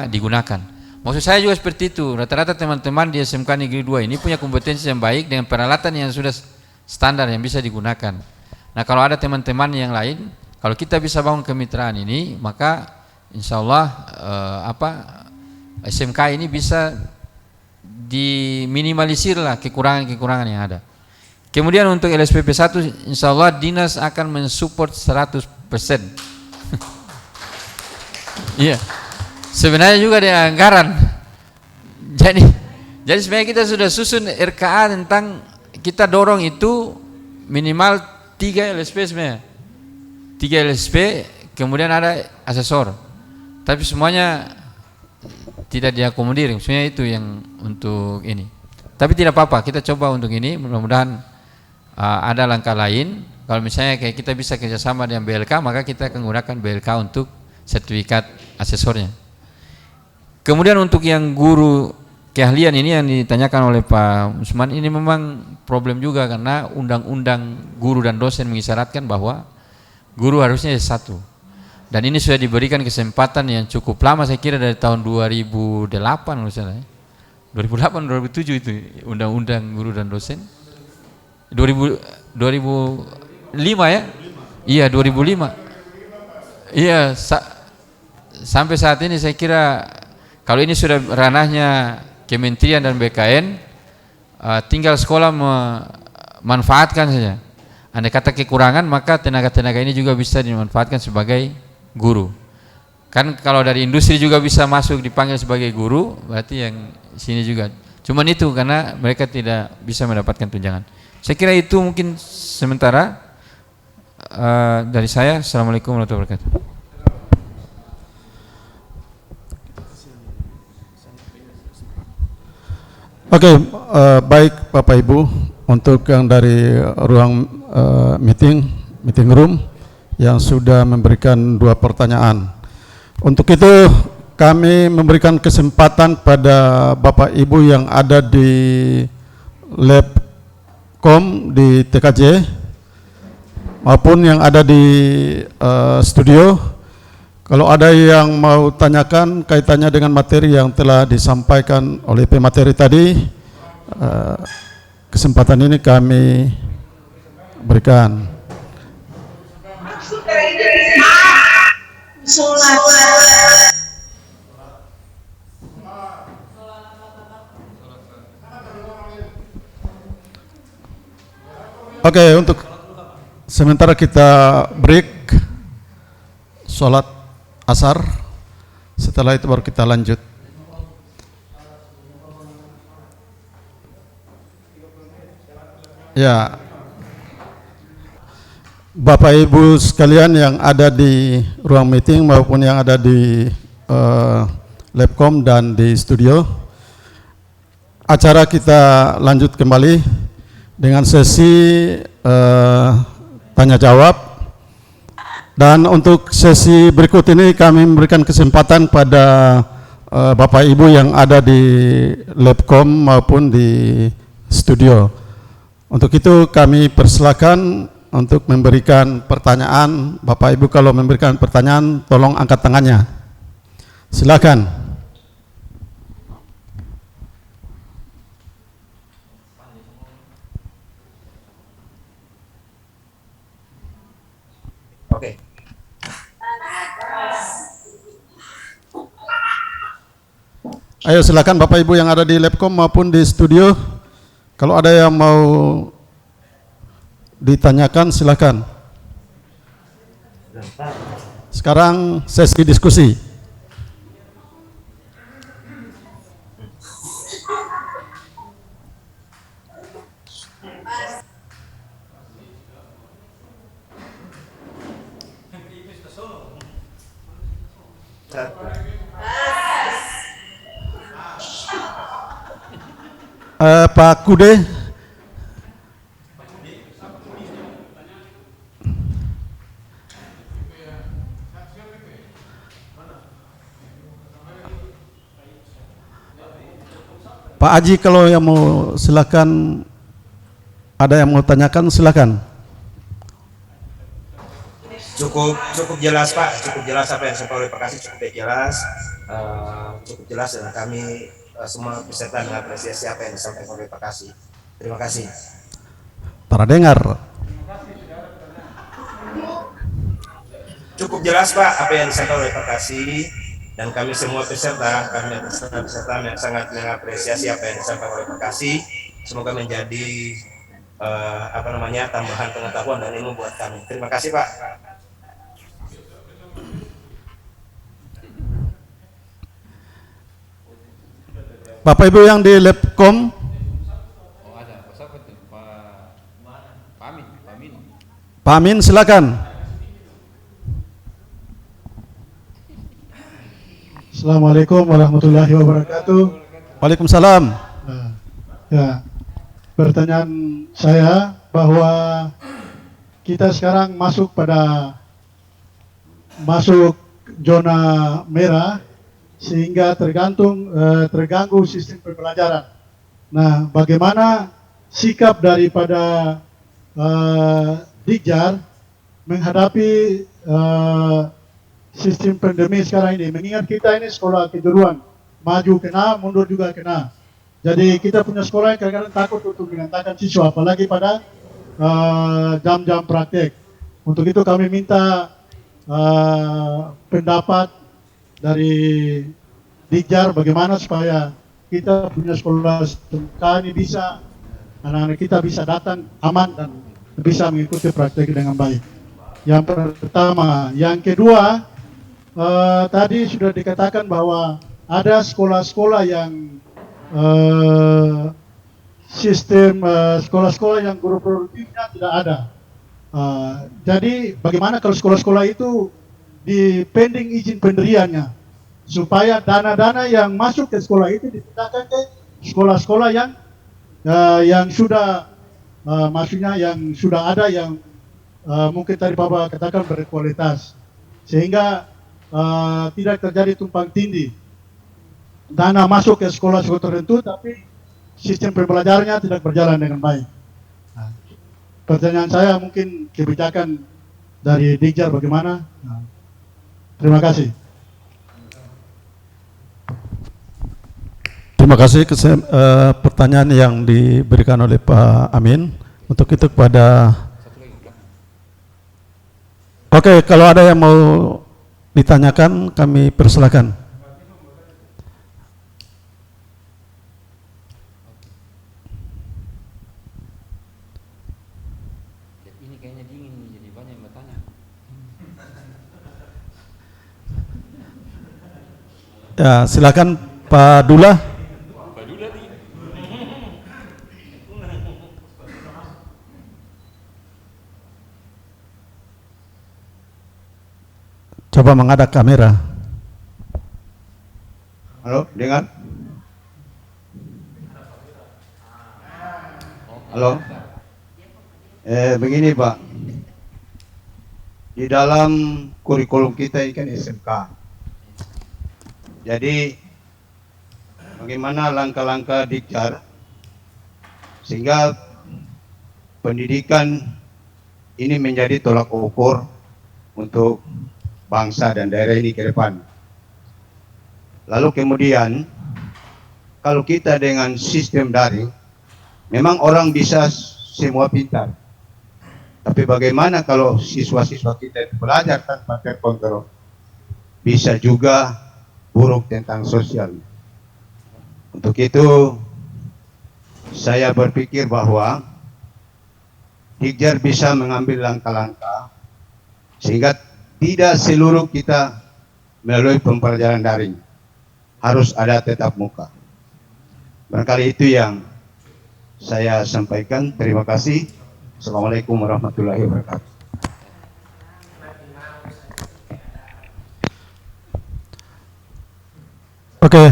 digunakan. Maksud saya juga seperti itu. Rata-rata teman-teman di SMK Negeri 2 ini punya kompetensi yang baik dengan peralatan yang sudah standar yang bisa digunakan. Nah, kalau ada teman-teman yang lain, kalau kita bisa bangun kemitraan ini, maka insya Allah SMK ini bisa diminimalisir lah kekurangan-kekurangan yang ada. Kemudian untuk LSPP 1 insya Allah dinas akan mensupport 100%. Iya. Sebenarnya juga ada anggaran. Jadi sebenarnya kita sudah susun RKA tentang kita dorong itu minimal 3 LSP sebenarnya. 3 LSP, kemudian ada asesor. Tapi semuanya tidak diakomodir. Sebenarnya itu yang untuk ini. Tapi tidak apa-apa, kita coba untuk ini. Mudah-mudahan ada langkah lain. Kalau misalnya kayak kita bisa kerjasama dengan BLK, maka kita akan gunakan BLK untuk sertifikat asesornya. Kemudian untuk yang guru keahlian ini yang ditanyakan oleh Pak Usman, ini memang problem juga karena undang-undang guru dan dosen mengisyaratkan bahwa guru harusnya S1. Dan ini sudah diberikan kesempatan yang cukup lama, saya kira dari tahun 2008 menurut saya. 2008-2007 itu undang-undang guru dan dosen. 2005 ya? Iya, 2005. Iya, sampai saat ini saya kira kalau ini sudah ranahnya Kementerian dan BKN, tinggal sekolah memanfaatkan saja. Andai kata kekurangan, maka tenaga-tenaga ini juga bisa dimanfaatkan sebagai guru. Kan kalau dari industri juga bisa masuk dipanggil sebagai guru, berarti yang sini juga. Cuman itu karena mereka tidak bisa mendapatkan tunjangan. Saya kira itu mungkin sementara dari saya. Assalamualaikum warahmatullahi wabarakatuh. Oke, baik Bapak Ibu, untuk yang dari ruang meeting room yang sudah memberikan 2 pertanyaan. Untuk itu kami memberikan kesempatan pada Bapak Ibu yang ada di Labcom di TKJ maupun yang ada di studio. Kalau ada yang mau tanyakan kaitannya dengan materi yang telah disampaikan oleh pemateri tadi, kesempatan ini kami berikan. Oke, untuk sementara kita break sholat asar, setelah itu baru kita lanjut. Ya, Bapak Ibu sekalian yang ada di ruang meeting maupun yang ada di Labcom dan di studio, acara kita lanjut kembali dengan sesi tanya jawab. Dan untuk sesi berikut ini kami memberikan kesempatan pada Bapak Ibu yang ada di Labcom maupun di studio. Untuk itu kami persilakan untuk memberikan pertanyaan. Bapak Ibu kalau memberikan pertanyaan tolong angkat tangannya. Silakan. Oke. Ayo silakan Bapak Ibu yang ada di Labcom maupun di studio. Kalau ada yang mau ditanyakan silakan. Sekarang sesi diskusi. Pak Kude. Pak Aji kalau yang mau silakan, ada yang mau tanyakan silakan. Cukup jelas Pak, cukup jelas apa yang disampaikan oleh Pak Kasih, cukup jelas, cukup jelas, dan kami semua peserta mengapresiasi apa yang disampaikan oleh Pak Kasih. Terima kasih. Para dengar. Cukup jelas Pak apa yang disampaikan oleh Pak Kasih, dan kami semua peserta sangat mengapresiasi apa yang disampaikan oleh Pak Kasih. Semoga menjadi tambahan pengetahuan dan ilmu buat kami. Terima kasih Pak. Bapak Ibu yang di Labcom, Pak Amin silakan. Assalamualaikum warahmatullahi wabarakatuh. Waalaikumsalam. Ya, pertanyaan saya bahwa kita sekarang masuk zona merah sehingga terganggu sistem pembelajaran. Nah, bagaimana sikap daripada Dikjar menghadapi sistem pandemi sekarang ini, mengingat kita ini sekolah kejuruan, maju kena, mundur juga kena. Jadi kita punya sekolah yang kadang-kadang takut untuk mengantarkan siswa, apalagi pada jam-jam praktek. Untuk itu kami minta pendapat dari Dikjar bagaimana supaya kita punya sekolah ini bisa, anak-anak kita bisa datang aman dan bisa mengikuti praktek dengan baik. Yang pertama. Yang kedua, tadi sudah dikatakan bahwa ada sekolah-sekolah yang sistem sekolah-sekolah yang guru produktifnya tidak ada. Jadi bagaimana kalau sekolah-sekolah itu dipending izin pendiriannya, supaya dana-dana yang masuk ke sekolah itu dipindahkan ke sekolah-sekolah yang sudah maksudnya yang sudah ada, yang mungkin tadi Bapak katakan berkualitas, sehingga tidak terjadi tumpang tindih. Dana masuk ke sekolah-sekolah tertentu, tapi sistem pembelajarannya tidak berjalan dengan baik. Nah, pertanyaan saya mungkin kebijakan dari Dikjar bagaimana? Nah, terima kasih. Terima kasih pertanyaan yang diberikan oleh Pak Amin. Untuk itu kepada Oke, kalau ada yang mau ditanyakan kami persilakan. Ini kayaknya dingin nih, jadi banyak yang bertanya. Ya, silakan Pak Dula. Coba menghadap kamera. Halo, dengar? Halo? Begini Pak, di dalam kurikulum kita ini kan SMK. Jadi bagaimana langkah-langkah Dikjar sehingga pendidikan ini menjadi tolak ukur untuk bangsa dan daerah ini ke depan. Lalu kemudian, kalau kita dengan sistem daring, memang orang bisa semua pintar. Tapi bagaimana kalau siswa-siswa kita itu belajar tanpa terkontrol? Bisa juga buruk tentang sosial. Untuk itu, saya berpikir bahwa Dikjar bisa mengambil langkah-langkah sehingga tidak seluruh kita melalui pembelajaran daring, harus ada tetap muka. Barangkali itu yang saya sampaikan. Terima kasih. Assalamualaikum warahmatullahi wabarakatuh. Oke,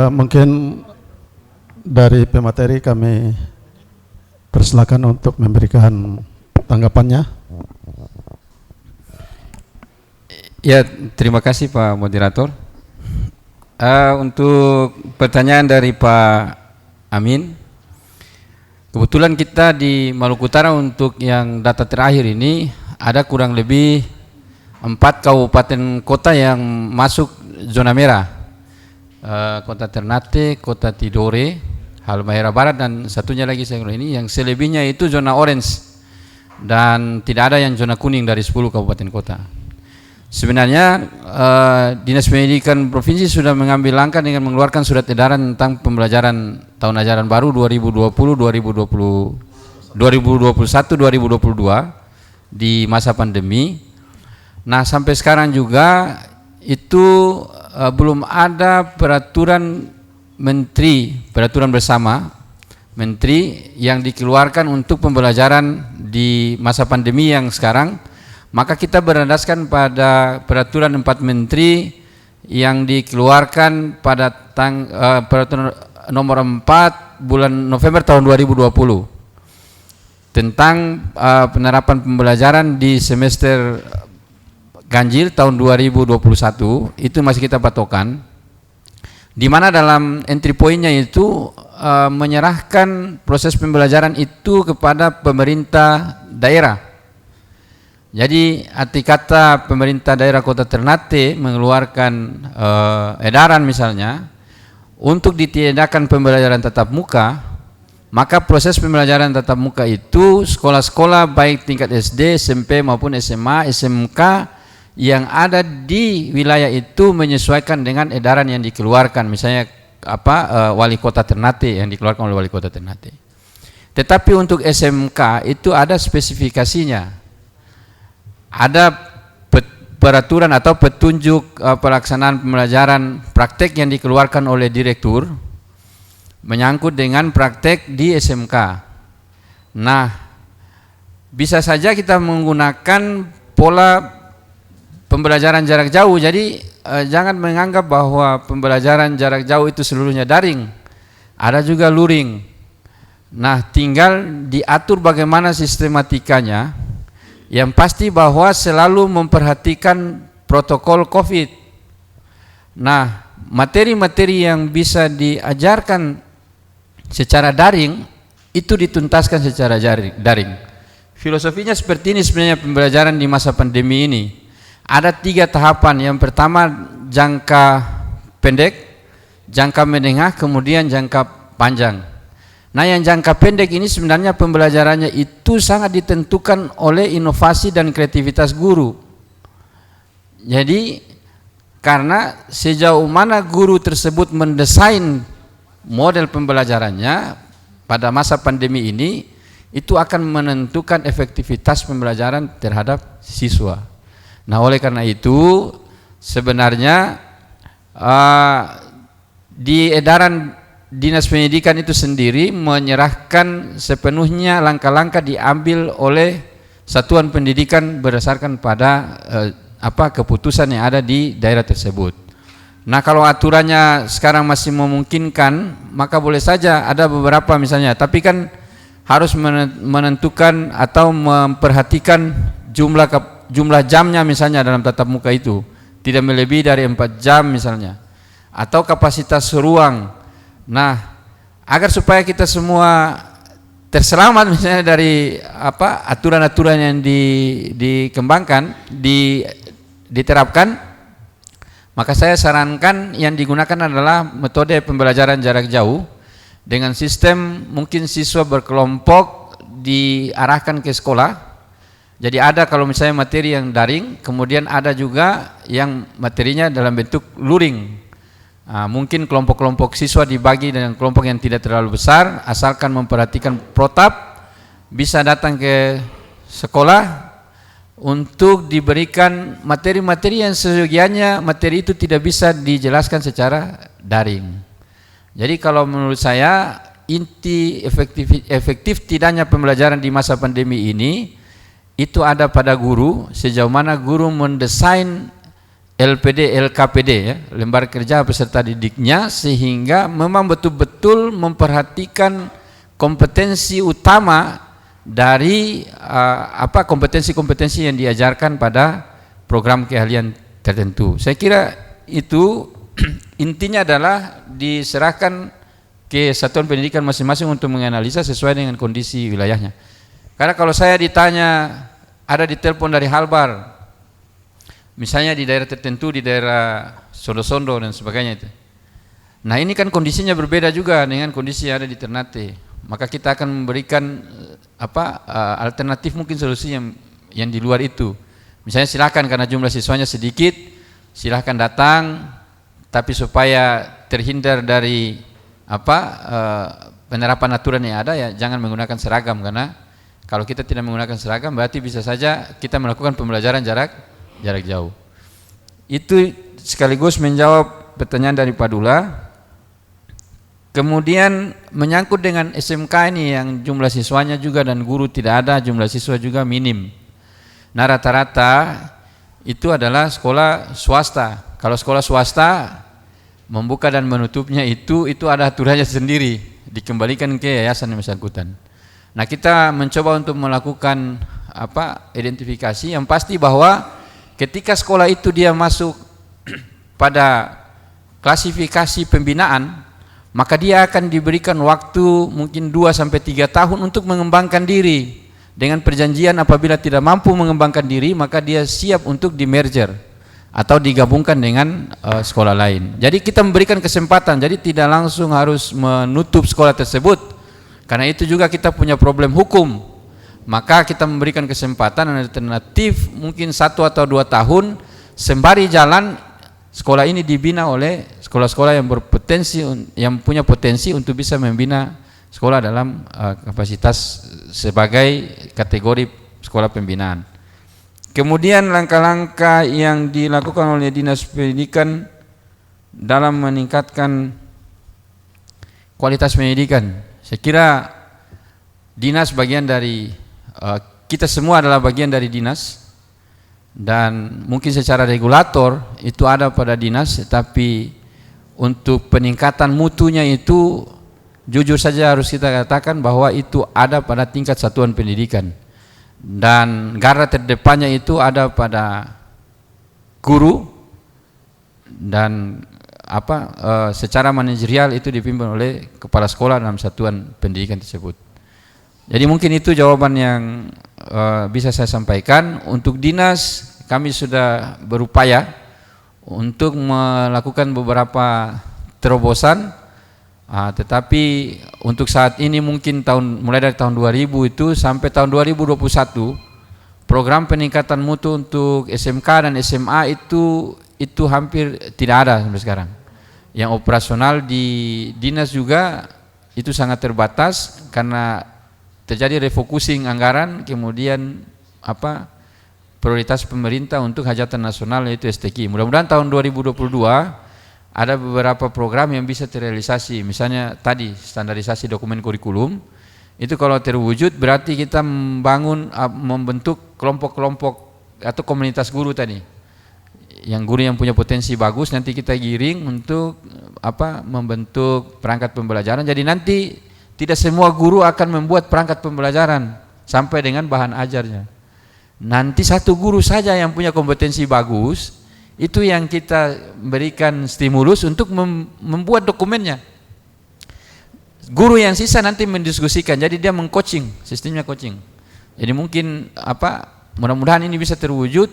mungkin dari pemateri kami persilakan untuk memberikan tanggapannya. Ya, terima kasih Pak Moderator. Untuk pertanyaan dari Pak Amin, kebetulan kita di Maluku Utara untuk yang data terakhir ini ada kurang lebih 4 kabupaten kota yang masuk zona merah. Kota Ternate, Kota Tidore, Halmahera Barat, dan satunya lagi saya ini, yang selebihnya itu zona orange dan tidak ada yang zona kuning dari 10 kabupaten kota. Sebenarnya Dinas Pendidikan Provinsi sudah mengambil langkah dengan mengeluarkan surat edaran tentang pembelajaran tahun ajaran baru 2021-2022 di masa pandemi. Nah, sampai sekarang juga itu belum ada peraturan menteri, peraturan bersama menteri yang dikeluarkan untuk pembelajaran di masa pandemi yang sekarang. Maka kita berlandaskan pada peraturan 4 menteri yang dikeluarkan pada peraturan nomor 4 bulan November tahun 2020 tentang penerapan pembelajaran di semester ganjil tahun 2021. Itu masih kita patokan, di mana dalam entry pointnya itu menyerahkan proses pembelajaran itu kepada pemerintah daerah. Jadi arti kata pemerintah daerah Kota Ternate mengeluarkan edaran misalnya untuk ditiadakan pembelajaran tatap muka, maka proses pembelajaran tatap muka itu sekolah-sekolah baik tingkat SD, SMP maupun SMA, SMK yang ada di wilayah itu menyesuaikan dengan edaran yang dikeluarkan, misalnya Wali Kota Ternate, yang dikeluarkan oleh Wali Kota Ternate. Tetapi untuk SMK itu ada spesifikasinya. Ada peraturan atau petunjuk pelaksanaan pembelajaran praktek yang dikeluarkan oleh direktur menyangkut dengan praktek di SMK. Nah, bisa saja kita menggunakan pola pembelajaran jarak jauh. Jadi jangan menganggap bahwa pembelajaran jarak jauh itu seluruhnya daring. Ada juga luring. Nah, tinggal diatur bagaimana sistematikanya. Yang pasti bahwa selalu memperhatikan protokol COVID. Nah, materi-materi yang bisa diajarkan secara daring itu dituntaskan secara daring. Filosofinya seperti ini sebenarnya pembelajaran di masa pandemi ini. Ada 3 tahapan. Yang pertama jangka pendek, jangka menengah, kemudian jangka panjang. Nah, yang jangka pendek ini sebenarnya pembelajarannya itu sangat ditentukan oleh inovasi dan kreativitas guru. Jadi karena sejauh mana guru tersebut mendesain model pembelajarannya pada masa pandemi ini, itu akan menentukan efektivitas pembelajaran terhadap siswa. Nah, oleh karena itu sebenarnya di edaran Dinas Pendidikan itu sendiri menyerahkan sepenuhnya langkah-langkah diambil oleh satuan pendidikan berdasarkan pada keputusan yang ada di daerah tersebut. Nah, kalau aturannya sekarang masih memungkinkan, maka boleh saja ada beberapa misalnya, tapi kan harus menentukan atau memperhatikan jumlah jamnya misalnya dalam tatap muka itu tidak melebihi dari 4 jam misalnya, atau kapasitas ruang. Nah, agar supaya kita semua terselamat misalnya dari aturan-aturan yang dikembangkan, diterapkan, maka saya sarankan yang digunakan adalah metode pembelajaran jarak jauh dengan sistem mungkin siswa berkelompok diarahkan ke sekolah. Jadi ada kalau misalnya materi yang daring, kemudian ada juga yang materinya dalam bentuk luring. Mungkin kelompok-kelompok siswa dibagi dengan kelompok yang tidak terlalu besar, asalkan memperhatikan protap, bisa datang ke sekolah untuk diberikan materi-materi yang seyogianya materi itu tidak bisa dijelaskan secara daring. Jadi kalau menurut saya inti efektif tidaknya pembelajaran di masa pandemi ini itu ada pada guru, sejauh mana guru mendesain LPD, LKPD ya, lembar kerja peserta didiknya, sehingga memang betul-betul memperhatikan kompetensi utama dari kompetensi-kompetensi yang diajarkan pada program keahlian tertentu. Saya kira itu intinya adalah diserahkan ke satuan pendidikan masing-masing untuk menganalisa sesuai dengan kondisi wilayahnya. Karena kalau saya ditanya ada ditelepon dari Halbar, misalnya di daerah tertentu, di daerah Sondo-Sondo dan sebagainya itu. Nah ini kan kondisinya berbeda juga dengan kondisi yang ada di Ternate. Maka kita akan memberikan alternatif mungkin solusi yang di luar itu. Misalnya silakan karena jumlah siswanya sedikit, silakan datang, tapi supaya terhindar dari penerapan aturan yang ada ya jangan menggunakan seragam, karena kalau kita tidak menggunakan seragam berarti bisa saja kita melakukan pembelajaran jarak jauh. Itu sekaligus menjawab pertanyaan dari Padula. Kemudian menyangkut dengan SMK ini yang jumlah siswanya juga dan guru tidak ada, jumlah siswa juga minim. Nah rata-rata itu adalah sekolah swasta. Kalau sekolah swasta membuka dan menutupnya itu ada aturannya sendiri, dikembalikan ke yayasan yang bersangkutan. Nah kita mencoba untuk melakukan identifikasi yang pasti bahwa ketika sekolah itu dia masuk pada klasifikasi pembinaan, maka dia akan diberikan waktu mungkin 2-3 tahun untuk mengembangkan diri. Dengan perjanjian apabila tidak mampu mengembangkan diri, maka dia siap untuk di-merger atau digabungkan dengan sekolah lain. Jadi kita memberikan kesempatan, jadi tidak langsung harus menutup sekolah tersebut. Karena itu juga kita punya problem hukum. Maka kita memberikan kesempatan alternatif mungkin 1 atau 2 tahun sembari jalan sekolah ini dibina oleh sekolah-sekolah yang berpotensi, yang punya potensi untuk bisa membina sekolah dalam kapasitas sebagai kategori sekolah pembinaan. Kemudian langkah-langkah yang dilakukan oleh Dinas Pendidikan dalam meningkatkan kualitas pendidikan. Saya kira dinas bagian dari kita semua adalah bagian dari dinas, dan mungkin secara regulator itu ada pada dinas, tapi untuk peningkatan mutunya itu jujur saja harus kita katakan bahwa itu ada pada tingkat satuan pendidikan, dan garda terdepannya itu ada pada guru, dan secara manajerial itu dipimpin oleh kepala sekolah dalam satuan pendidikan tersebut. Jadi mungkin itu jawaban yang bisa saya sampaikan. Untuk dinas kami sudah berupaya untuk melakukan beberapa terobosan, tetapi untuk saat ini mungkin mulai dari tahun 2000 itu sampai tahun 2021 program peningkatan mutu untuk SMK dan SMA itu hampir tidak ada sampai sekarang. Yang operasional di dinas juga itu sangat terbatas karena terjadi refocusing anggaran, kemudian prioritas pemerintah untuk hajatan nasional yaitu STQ. Mudah-mudahan tahun 2022 ada beberapa program yang bisa terrealisasi. Misalnya tadi standarisasi dokumen kurikulum, itu kalau terwujud berarti kita membentuk kelompok-kelompok atau komunitas guru tadi. Yang guru yang punya potensi bagus nanti kita giring untuk membentuk perangkat pembelajaran. Jadi nanti tidak semua guru akan membuat perangkat pembelajaran sampai dengan bahan ajarnya. Nanti satu guru saja yang punya kompetensi bagus, itu yang kita berikan stimulus untuk membuat dokumennya. Guru yang sisa nanti mendiskusikan, jadi dia mengcoaching, sistemnya coaching. Jadi mungkin mudah-mudahan ini bisa terwujud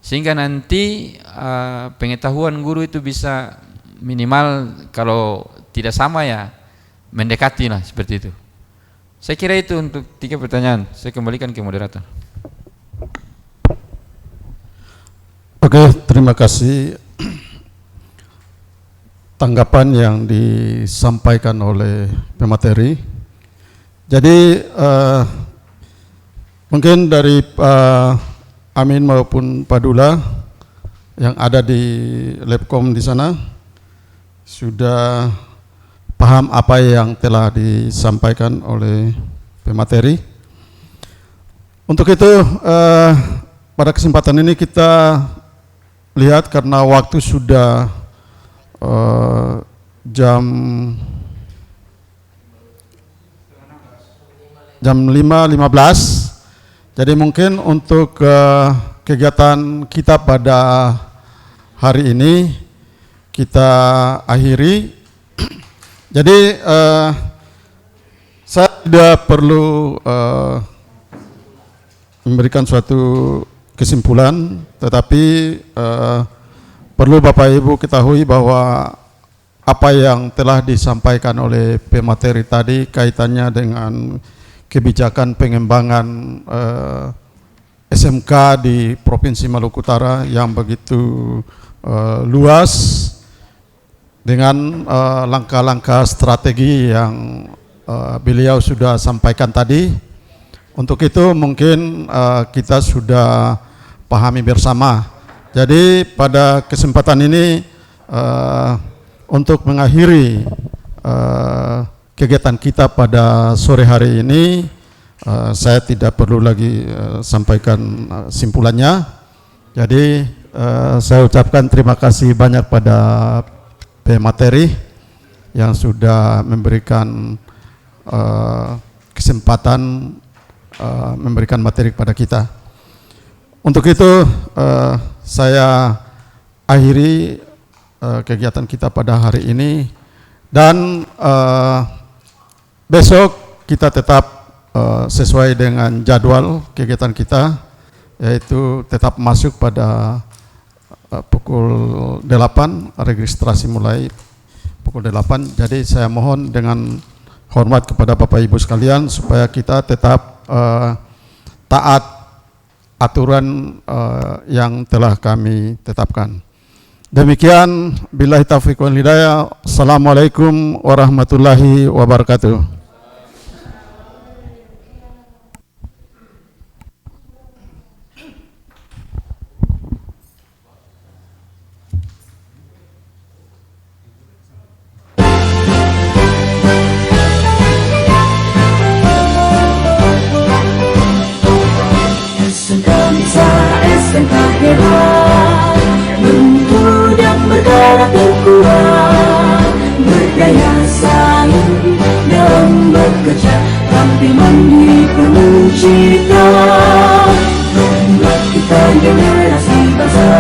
sehingga nanti pengetahuan guru itu bisa minimal kalau tidak sama ya mendekati lah seperti itu. Saya kira itu untuk 3 pertanyaan. Saya kembalikan ke moderator. Oke, terima kasih tanggapan yang disampaikan oleh pemateri. Jadi mungkin dari Pak Amin maupun Pak Dula yang ada di Labcom di sana sudah paham apa yang telah disampaikan oleh pemateri. Untuk itu pada kesempatan ini kita lihat karena waktu sudah jam 5.15, jadi mungkin untuk kegiatan kita pada hari ini kita akhiri. Jadi saya tidak perlu memberikan suatu kesimpulan, tetapi perlu Bapak Ibu ketahui bahwa apa yang telah disampaikan oleh pemateri tadi kaitannya dengan kebijakan pengembangan SMK di Provinsi Maluku Utara yang begitu luas dengan langkah-langkah strategi yang beliau sudah sampaikan tadi. Untuk itu mungkin kita sudah pahami bersama. Jadi pada kesempatan ini untuk mengakhiri kegiatan kita pada sore hari ini, saya tidak perlu lagi sampaikan simpulannya. Jadi saya ucapkan terima kasih banyak pada pemateri yang sudah memberikan kesempatan memberikan materi kepada kita. Untuk itu saya akhiri kegiatan kita pada hari ini, dan besok kita tetap sesuai dengan jadwal kegiatan kita, yaitu tetap masuk pada pukul 8, registrasi mulai pukul 8. Jadi saya mohon dengan hormat kepada Bapak Ibu sekalian supaya kita tetap taat aturan yang telah kami tetapkan. Demikian, billahi taufiq wal hidayah. Assalamualaikum warahmatullahi wabarakatuh. SMK hebat, bentuk dan berkarakter kuat, berdaya saing dalam bekerja, tampil mandiri penuh cita. Membuat kita generasi bangsa,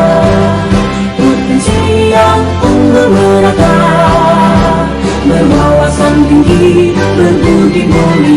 potensi yang unggul merata, berwawasan tinggi, berbudi mulia.